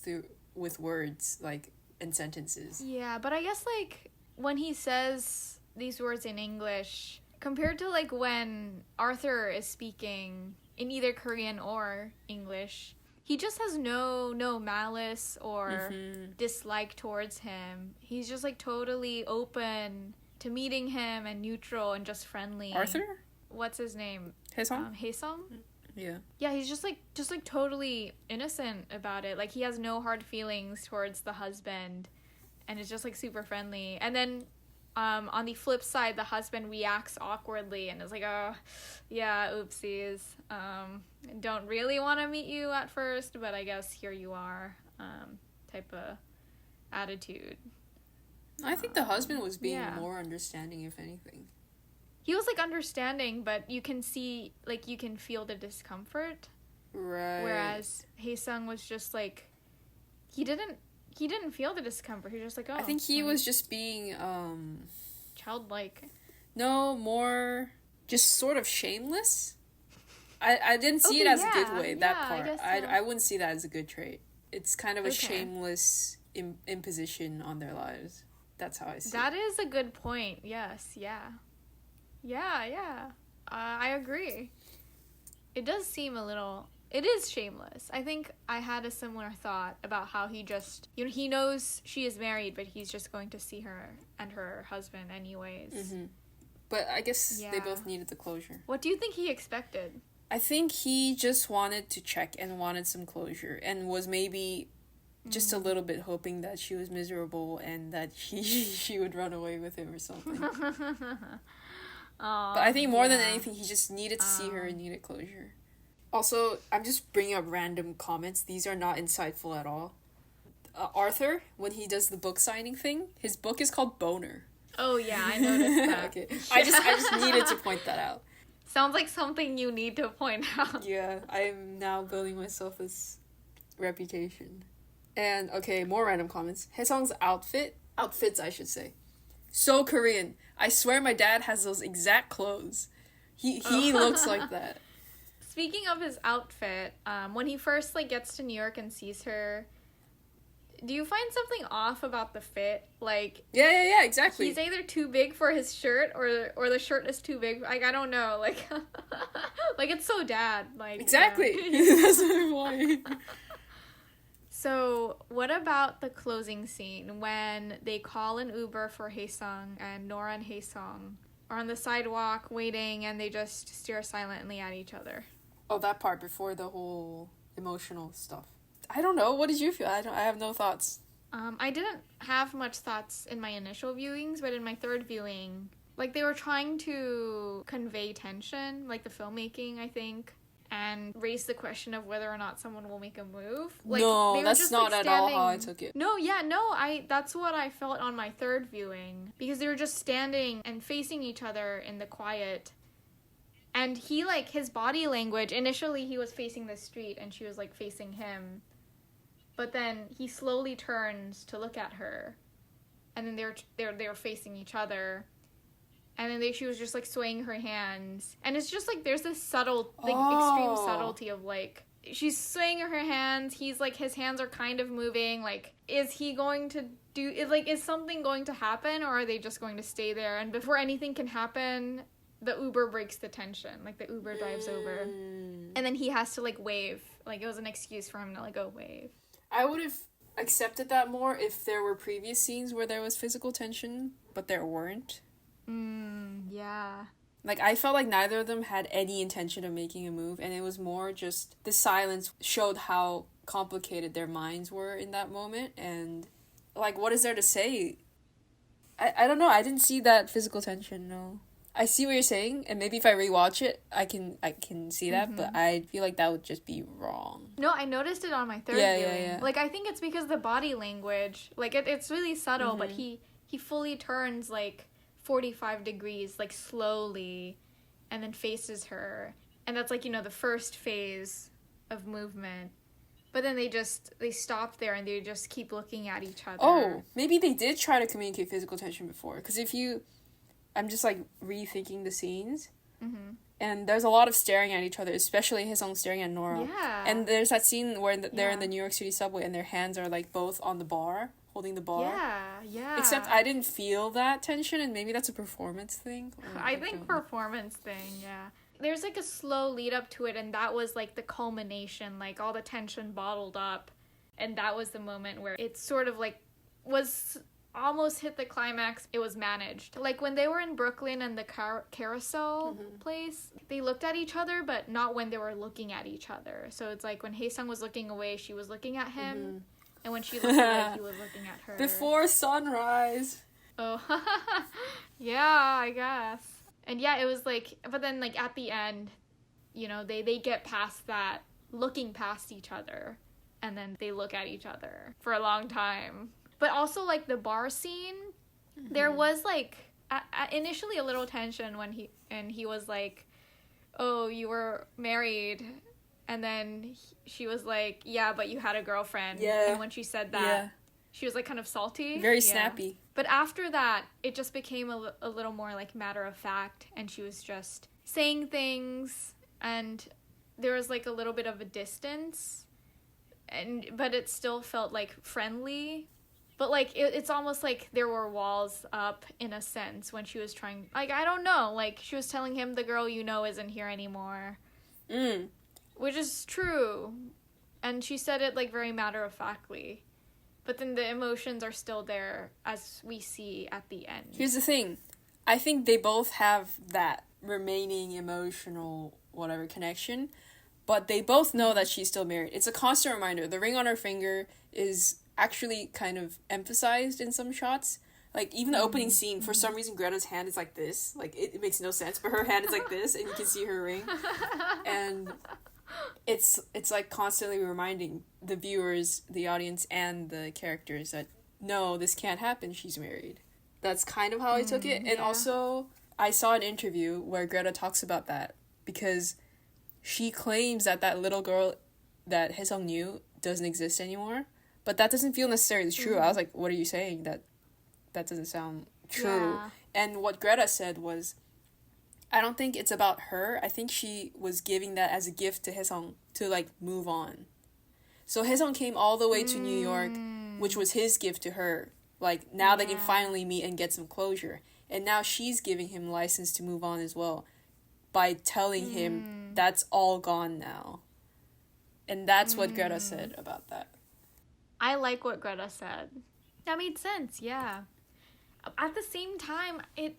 with words like and sentences. Yeah, but I guess like when he says these words in English, compared to like when Arthur is speaking in either Korean or English, he just has no malice or dislike towards him. He's just like totally open to meeting him and neutral and just friendly. Arthur? What's his name? Haesung? Haesung? Yeah. Yeah, he's just like totally innocent about it. Like he has no hard feelings towards the husband and is just like super friendly. And then on the flip side, the husband reacts awkwardly and is like, oh, yeah, oopsies. Don't really want to meet you at first, but I guess here you are, type of attitude. I think the husband was being more understanding, if anything. He was, like, understanding, but you can see, like, you can feel the discomfort. Right. Whereas Haesung was just, like, he didn't feel the discomfort. He was just like, oh. I think he was just being, childlike. No, more just sort of shameless. I didn't see it as a good way, that part. I guess so. I wouldn't see that as a good trait. It's kind of a shameless imposition on their lives. That's how I see it. That is a good point. Yes, yeah. Yeah. I agree. It does seem a little... It is shameless. I think I had a similar thought about how he just... You know, he knows she is married, but he's just going to see her and her husband anyways. Mm-hmm. But I guess they both needed the closure. What do you think he expected? I think he just wanted to check and wanted some closure and was maybe just a little bit hoping that she was miserable and that she would run away with him or something. But I think more than anything, he just needed to see her and needed closure. Also, I'm just bringing up random comments. These are not insightful at all. Arthur, when he does the book signing thing, his book is called Boner. Oh, yeah, I noticed that. Okay. I just needed to point that out. Sounds like something you need to point out. Yeah, I'm now building myself this reputation. And, okay, more random comments. Haesung's outfits, I should say. So Korean. I swear my dad has those exact clothes. He looks like that. Speaking of his outfit, when he first like gets to New York and sees her, do you find something off about the fit? Like yeah, exactly. He's either too big for his shirt or the shirt is too big. Like I don't know. Like like it's so dad. Like exactly. That's why. So, what about the closing scene when they call an Uber for Haesung and Nora and Haesung are on the sidewalk waiting and they just stare silently at each other? Oh, that part before the whole emotional stuff. I don't know. What did you feel? I have no thoughts. I didn't have much thoughts in my initial viewings, but in my third viewing, like they were trying to convey tension, like the filmmaking, I think. And raise the question of whether or not someone will make a move. Like, no, that's not at all how I took it. No, that's what I felt on my third viewing. Because they were just standing and facing each other in the quiet. And he, like, his body language, initially he was facing the street and she was, like, facing him. But then he slowly turns to look at her. And then they were facing each other. And then she was just, like, swaying her hands. And it's just, like, there's this subtle, like, extreme subtlety of, like, she's swaying her hands. He's, like, his hands are kind of moving. Like, is he going to is something going to happen? Or are they just going to stay there? And before anything can happen, the Uber breaks the tension. Like, the Uber drives over. And then he has to, like, wave. Like, it was an excuse for him to, like, go wave. I would have accepted that more if there were previous scenes where there was physical tension, but there weren't. Yeah. Like, I felt like neither of them had any intention of making a move, and it was more just the silence showed how complicated their minds were in that moment, and, like, what is there to say? I don't know, I didn't see that physical tension, no. I see what you're saying, and maybe if I rewatch it, I can see that, but I feel like that would just be wrong. No, I noticed it on my third viewing. Yeah. Like, I think it's because the body language, like, it's really subtle, but he fully turns, like, 45 degrees, like, slowly, and then faces her. And that's, like, you know, the first phase of movement. But then they stop there and they just keep looking at each other. Oh, maybe they did try to communicate physical tension before. Because I'm just, like, rethinking the scenes. And there's a lot of staring at each other, especially Haesung staring at Nora. Yeah. And there's that scene where they're in the New York City subway and their hands are, like, both on the bar, holding the bar. Yeah. Except I didn't feel that tension, and maybe that's a performance thing. I think performance thing, yeah. There's, like, a slow lead up to it, and that was, like, the culmination, like, all the tension bottled up. And that was the moment where it sort of, like, was almost hit the climax. It was managed. Like, when they were in Brooklyn and the carousel place, they looked at each other, but not when they were looking at each other. So it's like when Haesung was looking away, she was looking at him. And when she looked away, he was looking at her. Before sunrise. Oh, yeah, I guess. And yeah, it was like, but then, like, at the end, you know, they get past that, looking past each other, and then they look at each other for a long time. But also, like, the bar scene, there was, like, initially a little tension when he was like, oh, you were married. And then she was like, yeah, but you had a girlfriend. Yeah. And when she said that, she was, like, kind of salty. Very snappy. But after that, it just became a little more, like, matter of fact. And she was just saying things. And there was, like, a little bit of a distance. But it still felt, like, friendly. But, like, it's almost like there were walls up, in a sense, when she was trying... Like, I don't know. Like, she was telling him the girl you know isn't here anymore. Which is true. And she said it, like, very matter-of-factly. But then the emotions are still there, as we see at the end. Here's the thing. I think they both have that remaining emotional, whatever, connection. But they both know that she's still married. It's a constant reminder. The ring on her finger is actually kind of emphasized in some shots. Like, even the opening scene, for some reason, Greta's hand is like this. Like, it makes no sense, but her hand is like this, and you can see her ring. And it's like, constantly reminding the viewers, the audience, and the characters that, no, this can't happen, she's married. That's kind of how I took it. And also, I saw an interview where Greta talks about that, because she claims that little girl that Haesung knew doesn't exist anymore. But that doesn't feel necessarily true. I was like, what are you saying? That doesn't sound true. Yeah. And what Greta said was, I don't think it's about her. I think she was giving that as a gift to Haesung to, like, move on. So Haesung came all the way to New York, which was his gift to her. Like, now they can finally meet and get some closure. And now she's giving him license to move on as well by telling him that's all gone now. And that's what Greta said about that. I like what Greta said. That made sense, yeah. At the same time, it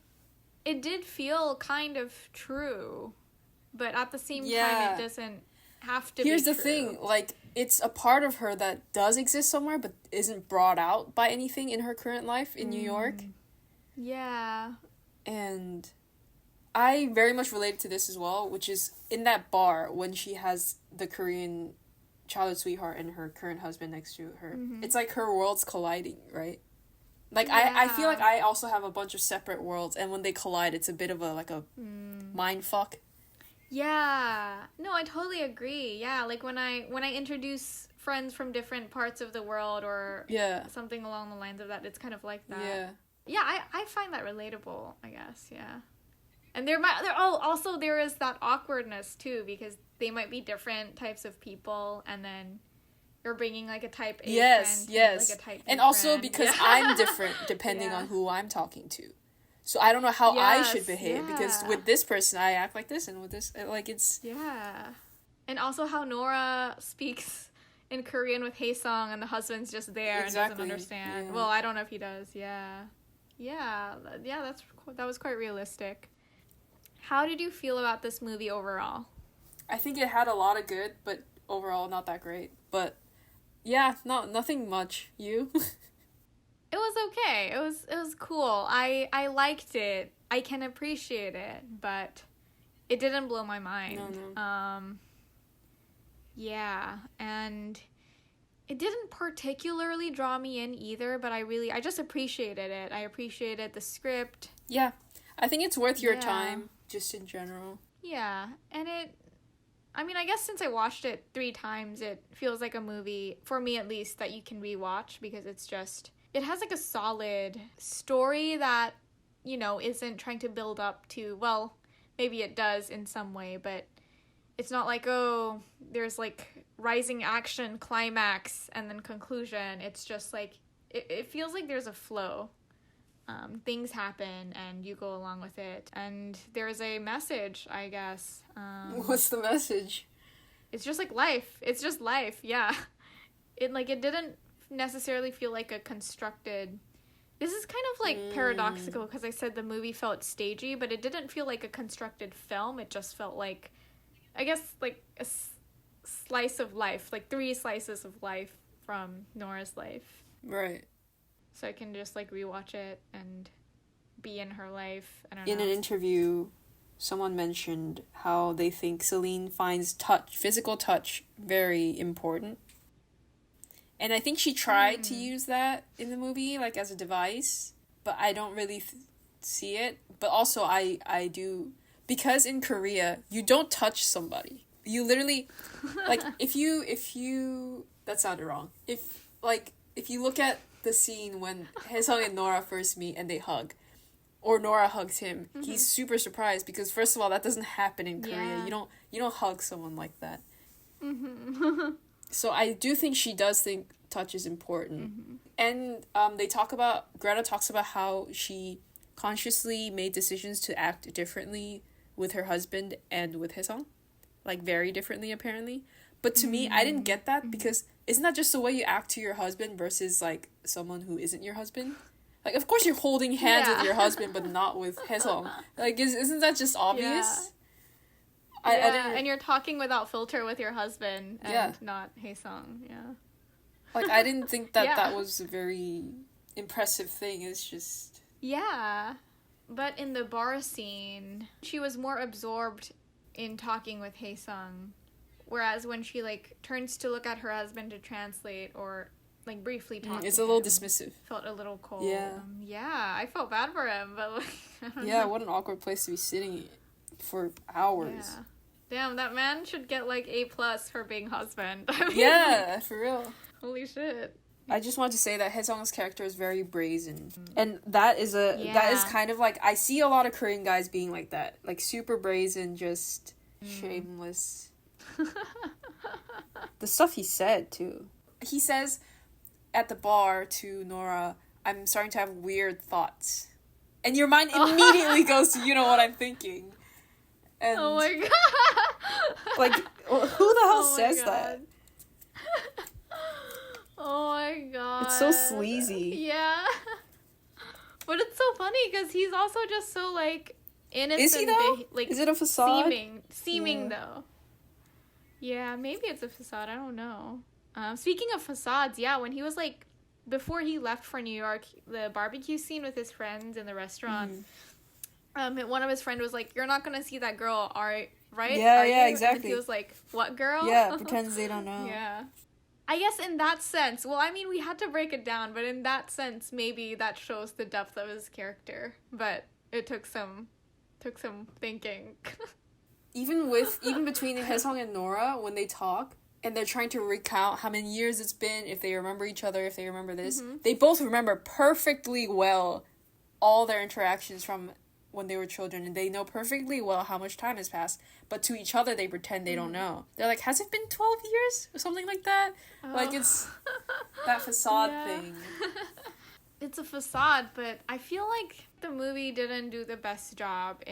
did feel kind of true. But at the same time, it doesn't have to be true. Here's the thing, like, it's a part of her that does exist somewhere, but isn't brought out by anything in her current life in New York. Yeah. And I very much related to this as well, which is in that bar when she has the Korean childhood sweetheart and her current husband next to her. It's like her worlds colliding, right? Like, I feel like I also have a bunch of separate worlds, and when they collide, it's a bit of a mind fuck. Yeah. No, I totally agree. Yeah, like when I introduce friends from different parts of the world or something along the lines of that, it's kind of like that. Yeah. Yeah, I find that relatable, I guess, yeah. And also there is that awkwardness too, because they might be different types of people, and then you're bringing like a type A friend to like a type B and also friend. because I'm different depending on who I'm talking to, so I don't know how I should behave, because with this person I act like this, and with this, like, it's and also how Nora speaks in Korean with Haesung, and the husband's just there and doesn't understand. Well, I don't know if he does. That was quite realistic. How did you feel about this movie overall? I think it had a lot of good, but overall not that great. But yeah, nothing much. You? It was okay. It was cool. I liked it. I can appreciate it, but it didn't blow my mind. No. Yeah, and it didn't particularly draw me in either, but I just appreciated it. I appreciated the script. Yeah, I think it's worth your time, just in general. Yeah, and I guess since I watched it 3 times, it feels like a movie, for me at least, that you can rewatch, because it has like a solid story that, isn't trying to build up to, well, maybe it does in some way, but it's not like, oh, there's like rising action, climax, and then conclusion. It's just like, it feels like there's a flow. Things happen and you go along with it. And there's a message, I guess. What's the message? It's just like life. It's just life, yeah. It didn't necessarily feel like a constructed... This is kind of like paradoxical, because I said the movie felt stagey, but it didn't feel like a constructed film. It just felt like, I guess, like a slice of life, like 3 slices of life from Nora's life. Right. So I can just like rewatch it and be in her life. I don't know. In an interview, someone mentioned how they think Celine finds physical touch, very important. And I think she tried to use that in the movie, like as a device, but I don't really see it. But also I do, because in Korea, you don't touch somebody. You literally, like, if you, that sounded wrong. If you look at the scene when Haesung and Nora first meet and they hug, or Nora hugs him, he's super surprised, because first of all, that doesn't happen in Korea. You don't hug someone like that. So I do think she does think touch is important. And Greta talks about how she consciously made decisions to act differently with her husband and with Haesung, like very differently apparently. But to me, I didn't get that, because isn't that just the way you act to your husband versus like someone who isn't your husband? Like, of course you're holding hands with your husband, but not with Haesung. Like, isn't that just obvious? I didn't... And you're talking without filter with your husband and not Haesung. Yeah. Like, I didn't think that was a very impressive thing. It's just... Yeah. But in the bar scene, she was more absorbed in talking with Haesung. Whereas when she, like, turns to look at her husband to translate or, like, briefly talk it's to a little him, dismissive. Felt a little cold. Yeah. I felt bad for him, but, like, I don't know. What an awkward place to be sitting for hours. Yeah. Damn, that man should get, like, A+ for being husband. I mean, yeah, for real. Holy shit. I just want to say that Haesung's character is very brazen. And that is kind of like, I see a lot of Korean guys being like that. Like, super brazen, just shameless. The stuff he said, too. He says at the bar to Nora, I'm starting to have weird thoughts. And your mind immediately goes to, you know what I'm thinking. And, oh my god! Like, who the hell says that? Oh my god. It's so sleazy. Yeah. But it's so funny because he's also just so, like, innocent. Is he, though? Like, is it a facade? Seeming though. Yeah, maybe it's a facade. I don't know. Speaking of facades, when he was, like, before he left for New York, the barbecue scene with his friends in the restaurant, one of his friends was like, "You're not gonna see that girl, right? Yeah, exactly." And he was like, "What girl?" Yeah, pretends they don't know. Yeah. I guess in that sense, well, I mean, we had to break it down, but in that sense, maybe that shows the depth of his character. But it took some thinking. Even between Haesung and Nora, when they talk, and they're trying to recount how many years it's been, if they remember each other, if they remember this, they both remember perfectly well all their interactions from when they were children, and they know perfectly well how much time has passed, but to each other they pretend they don't know. They're like, has it been 12 years? Or something like that. Oh. Like, it's that facade thing. It's a facade, but I feel like the movie didn't do the best job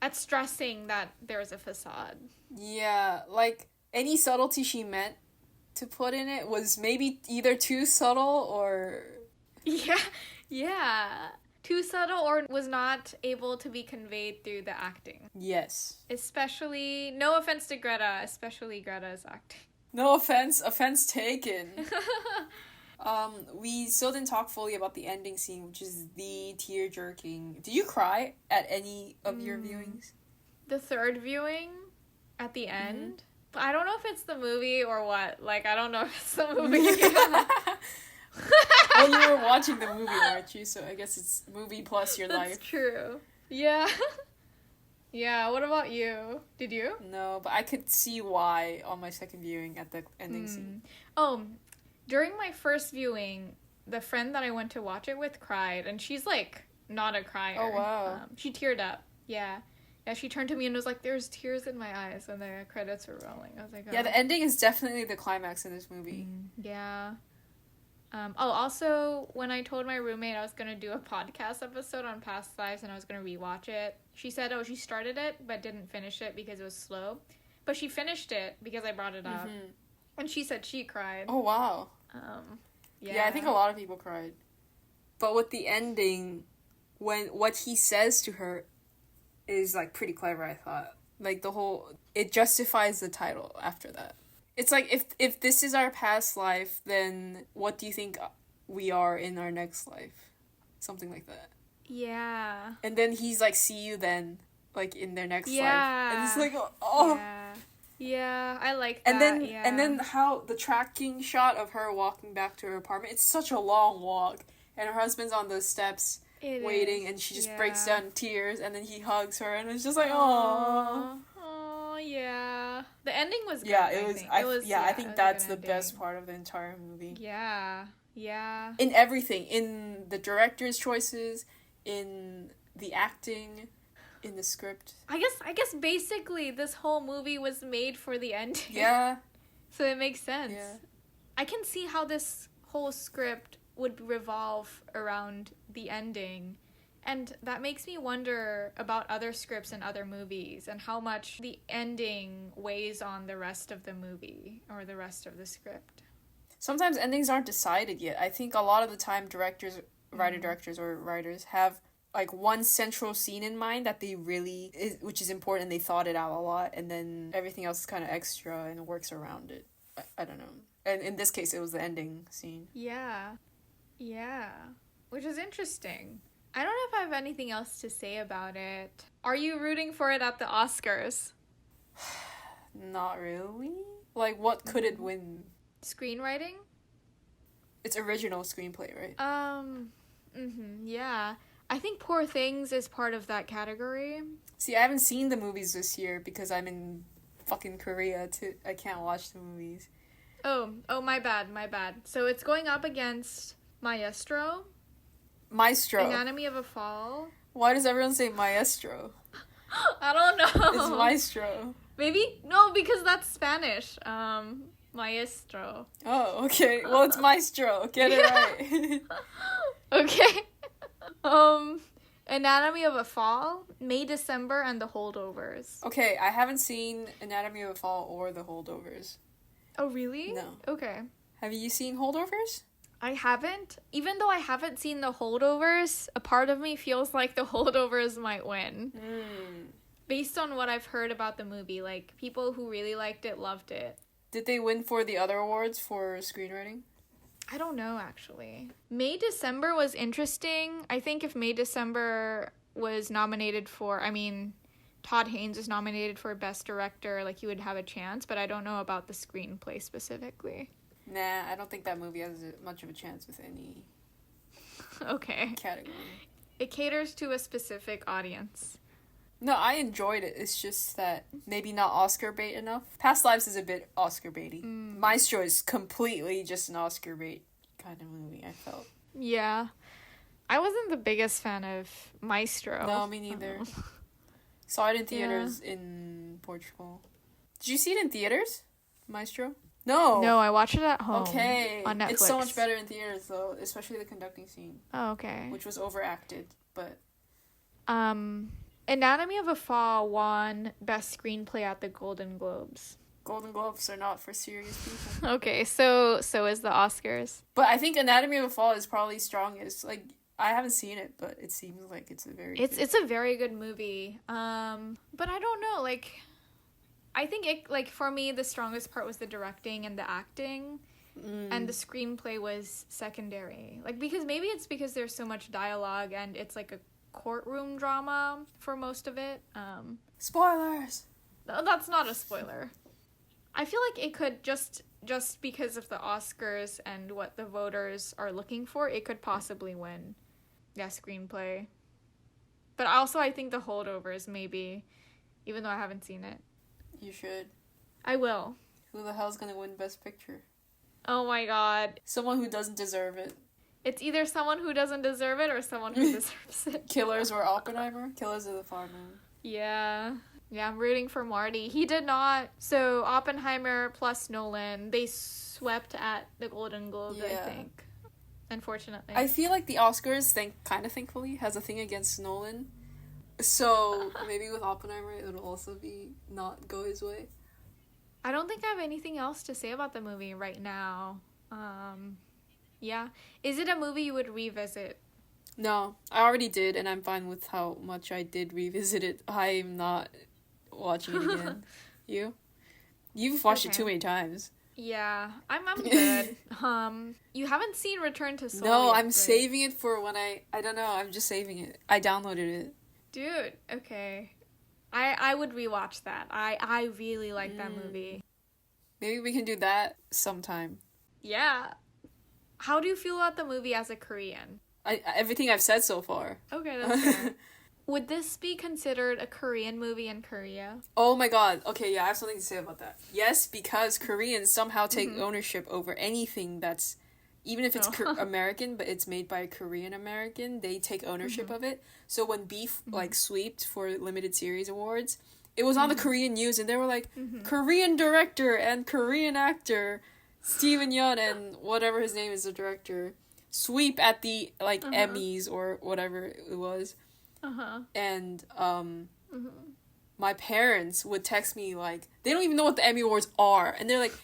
at stressing that there's a facade. Yeah, like, any subtlety she meant to put in it was maybe either too subtle or... Yeah. Too subtle or was not able to be conveyed through the acting. Yes. Especially, no offense to Greta, especially Greta's acting. No offense taken. We still didn't talk fully about the ending scene, which is the tear-jerking. Did you cry at any of your viewings? The third viewing at the end? I don't know if it's the movie or what. Like, I don't know if it's the movie. Well, you were watching the movie, weren't you? So I guess it's movie plus your life. That's true. Yeah. Yeah, what about you? Did you? No, but I could see why on my second viewing at the ending scene. Oh, during my first viewing, the friend that I went to watch it with cried, and she's, like, not a crier. Oh, wow. She teared up. Yeah. Yeah, she turned to me and was like, there's tears in my eyes when the credits were rolling. I was like, oh. Yeah, the ending is definitely the climax in this movie. Yeah. Also, when I told my roommate I was going to do a podcast episode on past lives and I was going to rewatch it, she said, she started it but didn't finish it because it was slow. But she finished it because I brought it up. And she said she cried. Oh, wow. Yeah, I think a lot of people cried. But with the ending, when what he says to her is, like, pretty clever, I thought. Like, it justifies the title after that. It's like, if this is our past life, then what do you think we are in our next life? Something like that. Yeah. And then he's like, see you then, like, in their next life. And it's like, Yeah, I like that. And then how the tracking shot of her walking back to her apartment, it's such a long walk. And her husband's on the steps waiting, and she just breaks down in tears, and then he hugs her, and it's just like, aww. Yeah. The ending was good. Yeah, I think that's the ending. Best part of the entire movie. Yeah. In everything. In the director's choices, in the acting, in the script. I guess basically this whole movie was made for the ending. Yeah. So it makes sense. Yeah. I can see how this whole script would revolve around the ending. And that makes me wonder about other scripts and other movies and how much the ending weighs on the rest of the movie or the rest of the script. Sometimes endings aren't decided yet. I think a lot of the time writer-directors or writers have, like, one central scene in mind that they which is important, and they thought it out a lot, and then everything else is kind of extra and works around it. I don't know. And in this case, it was the ending scene. Yeah. Which is interesting. I don't know if I have anything else to say about it. Are you rooting for it at the Oscars? Not really. Like, what could it win? Screenwriting? It's original screenplay, right? Yeah. I think Poor Things is part of that category. See, I haven't seen the movies this year because I'm in fucking Korea. I can't watch the movies. Oh, my bad. So it's going up against Maestro. Anatomy of a Fall. Why does everyone say Maestro? I don't know. It's Maestro. Maybe? No, because that's Spanish. Maestro. Oh, okay. Well, it's Maestro. Get it right. Okay. Anatomy of a Fall, May, December, and The Holdovers. Okay, I haven't seen Anatomy of a Fall or The Holdovers. Oh, really? No. Okay. Have you seen Holdovers? I haven't. Even though I haven't seen The Holdovers, a part of me feels like The Holdovers might win. Based on what I've heard about the movie, like, people who really liked it loved it. Did they win for the other awards for screenwriting? I don't know, actually. May, December was interesting. I think if May, December was nominated for, Todd Haynes is nominated for Best Director, like, he would have a chance, but I don't know about the screenplay specifically. Nah, I don't think that movie has much of a chance with any category. It caters to a specific audience. No, I enjoyed it. It's just that maybe not Oscar bait enough. Past Lives is a bit Oscar baity. Maestro is completely just an Oscar bait kind of movie, I felt. Yeah. I wasn't the biggest fan of Maestro. No, me neither. Saw it in theaters in Portugal. Did you see it in theaters, Maestro? No. No, I watched it at home. Okay. On Netflix. It's so much better in theaters, though, especially the conducting scene. Oh, okay. Which was overacted, but... Anatomy of a Fall won Best Screenplay at the Golden Globes. Golden Globes are not for serious people. Okay, so is the Oscars. But I think Anatomy of a Fall is probably strongest. Like, I haven't seen it, but it seems like it's a very it's a very good movie. But I don't know, like, I think it, like, for me the strongest part was the directing and the acting, and the screenplay was secondary. Like, because maybe it's because there's so much dialogue and it's like a courtroom drama for most of it. Spoilers. No, that's not a spoiler. I feel like it could just because of the Oscars and what the voters are looking for, it could possibly win. Yeah, screenplay. But also I think The Holdovers maybe, even though I haven't seen it. You should. I will. Who the hell's gonna win Best Picture? Oh my god. Someone who doesn't deserve it. It's either someone who doesn't deserve it or someone who deserves it. Killers or Oppenheimer? Killers of the Flower Moon. Yeah. Yeah, I'm rooting for Marty. He did not. So Oppenheimer plus Nolan, they swept at the Golden Globes, I think. Unfortunately. I feel like the Oscars, thankfully, has a thing against Nolan. So maybe with Oppenheimer, it'll also be not go his way. I don't think I have anything else to say about the movie right now. Yeah. Is it a movie you would revisit? No, I already did, and I'm fine with how much I did revisit it. I'm not watching it again. You? You've watched it too many times. Yeah, I'm good. You haven't seen Return to Seoul No, yet, I'm right? saving it for when I don't know, I'm just saving it. I downloaded it. Dude, okay. I would rewatch that. I really like that movie. Maybe we can do that sometime. Yeah. How do you feel about the movie as a Korean? Everything I've said so far. Okay, that's fair. Would this be considered a Korean movie in Korea? Oh my god. Okay, yeah, I have something to say about that. Yes, because Koreans somehow take ownership over anything that's, even if it's American, but it's made by a Korean American, they take ownership of it. So when Beef, like, sweeped for limited series awards, it was on the Korean news, and they were like, Korean director and Korean actor, Steven Yeun and whatever his name is, the director, sweep at the, like, Emmys or whatever it was. And my parents would text me, like, they don't even know what the Emmy Awards are, and they're like,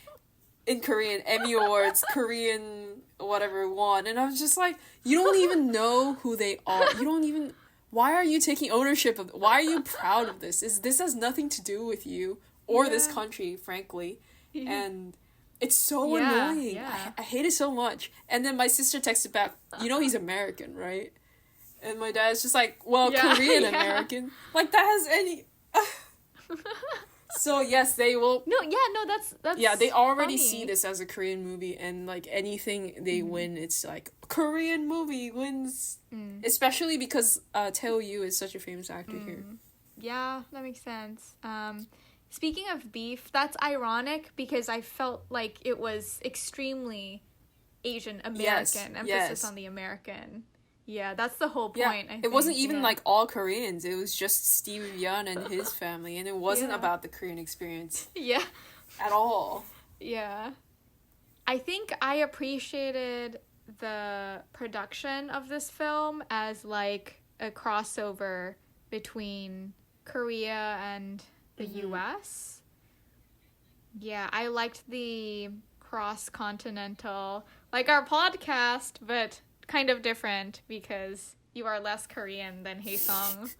in Korean, Emmy Awards, Korean whatever won, and I was just like, you don't even know who they are. You don't even, why are you taking ownership of, why are you proud of this? This has nothing to do with you or this country, frankly. And it's so annoying. Yeah. I hate it so much. And then my sister texted back, you know he's American, right? And my dad's just like, well, Korean American. Like, that has any... So, yes, they will... No, that's Yeah, they already funny. see this as a Korean movie, and, like, anything they win, it's like, Korean movie wins. Especially because Tae Yoo is such a famous actor here. Yeah, that makes sense. Speaking of Beef, that's ironic because I felt like it was extremely Asian American, emphasis on the American. Yeah, that's the whole point, I think. It wasn't even, like, all Koreans. It was just Steve Yeun and his family, and it wasn't about the Korean experience. Yeah. At all. Yeah. I think I appreciated the production of this film as, like, a crossover between Korea and the US. Yeah, I liked the cross-continental, like our podcast, but kind of different because you are less Korean than Haesung.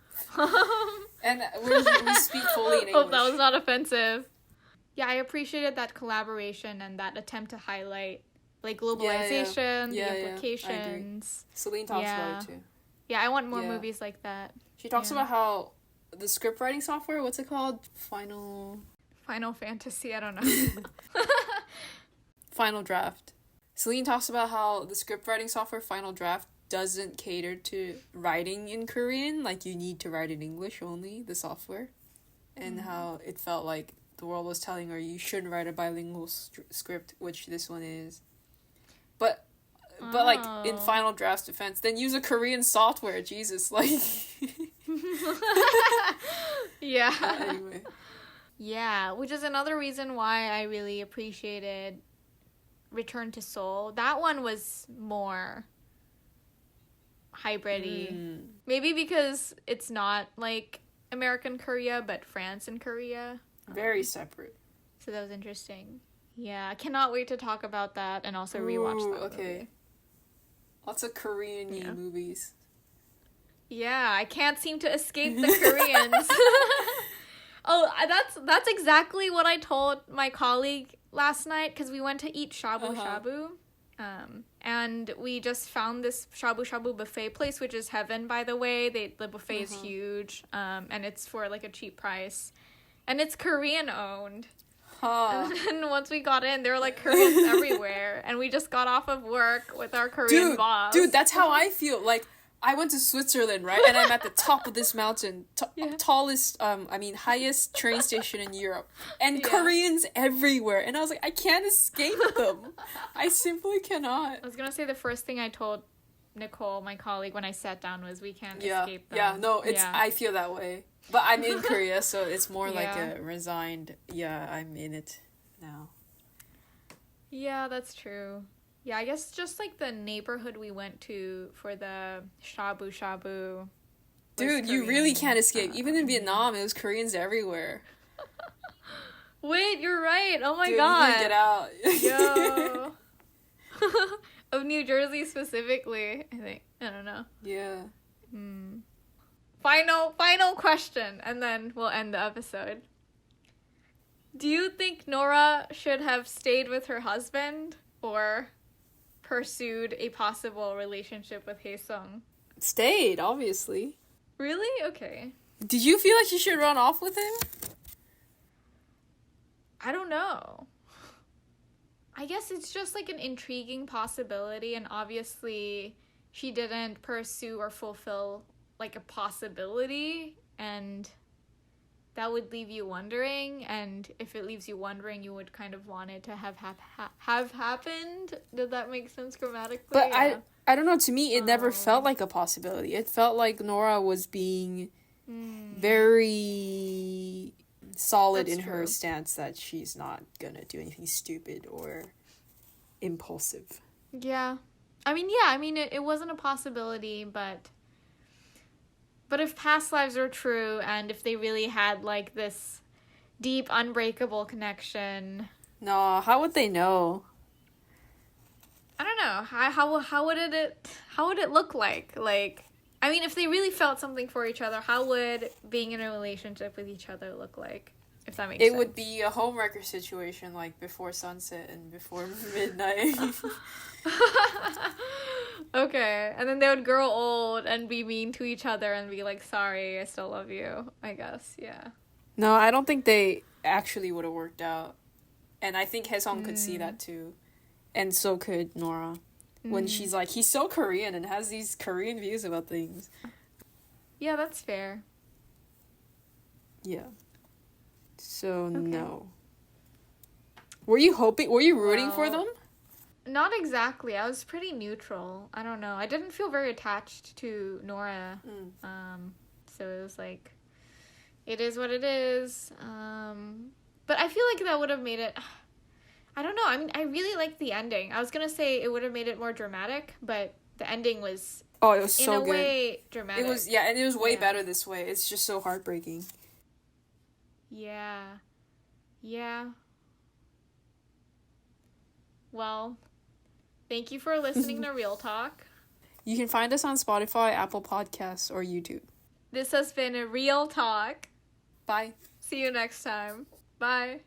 And we speak fully in English. Hope that was not offensive. Yeah, I appreciated that collaboration and that attempt to highlight, like, globalization, the implications. Celine talks about it too. Yeah, I want more movies like that. She talks about how the script writing software, what's it called? Final Fantasy, I don't know. Final Draft. Celine talks about how the script writing software Final Draft doesn't cater to writing in Korean. Like, you need to write in English only, the software. And how it felt like the world was telling her you shouldn't write a bilingual script, which this one is. But But, like, in Oh. Final Draft's defense, then use a Korean software, Jesus, like... Yeah. Anyway. Yeah, which is another reason why I really appreciated Return to Seoul. That one was more hybrid-y. Maybe because it's not, like, American Korea, but France and Korea. Very separate. So that was interesting. Yeah, I cannot wait to talk about that and also rewatch that Okay. movie. Lots of Korean-y Yeah. movies. Yeah, I can't seem to escape the Koreans. Oh, that's exactly what I told my colleague last night, because we went to eat shabu shabu. And we just found this shabu shabu buffet place, which is heaven, by the way. The buffet is huge, and it's for like a cheap price, and it's Korean owned. Huh. And then once we got in, there were like Koreans everywhere, and we just got off of work with our Korean boss. Dude, that's how I feel. Like, I went to Switzerland, right? And I'm at the top of this mountain, highest train station in Europe, and Koreans everywhere. And I was like, I can't escape them. I simply cannot. I was gonna say the first thing I told Nicole, my colleague, when I sat down was we can't escape them. Yeah, no, I feel that way. But I'm in Korea, so it's more like Yeah. a resigned, I'm in it now. Yeah, that's true. Yeah, I guess just like the neighborhood we went to for the shabu shabu. was Dude, you Korean. really can't escape. Even in Vietnam, it was Koreans everywhere. Wait, you're right. Oh my Dude, god. you need to get out. Yo. Of New Jersey specifically, I think. I don't know. Yeah. Final question, and then we'll end the episode. Do you think Nora should have stayed with her husband or pursued a possible relationship with Haesung? Stayed, obviously. Really? Okay. Did you feel like you should run off with him? I don't know. I guess it's just like an intriguing possibility, and obviously she didn't pursue or fulfill like a possibility, and that would leave you wondering, and if it leaves you wondering, you would kind of want it to have happened. Did that make sense grammatically? But Yeah. I don't know, to me it never felt like a possibility. It felt like Nora was being very solid That's in her true. stance that she's not gonna do anything stupid or impulsive. Yeah. It wasn't a possibility, but if past lives are true, and if they really had, like, this deep, unbreakable connection... No, how would they know? I don't know. How would it look like? Like, I mean, if they really felt something for each other, how would being in a relationship with each other look like? If that makes sense. It would be a homewrecker situation, like before sunset and before midnight. Okay, and then they would grow old and be mean to each other and be like, sorry, I still love you, I guess, yeah. No, I don't think they actually would have worked out. And I think Haesung could see that too. And so could Nora. When she's like, he's so Korean and has these Korean views about things. Yeah, that's fair. Yeah. So, no. Were you rooting for them? Not exactly. I was pretty neutral. I don't know. I didn't feel very attached to Nora. So it was like, it is what it is. But I feel like that would have made it... I don't know. I mean, I really liked the ending. I was going to say it would have made it more dramatic, but the ending was... Oh, it was so good. In a way, dramatic. It was, and it was way better this way. It's just so heartbreaking. Yeah. Yeah. Well, thank you for listening to Real Talk. You can find us on Spotify, Apple Podcasts, or YouTube. This has been a Real Talk. Bye. See you next time. Bye.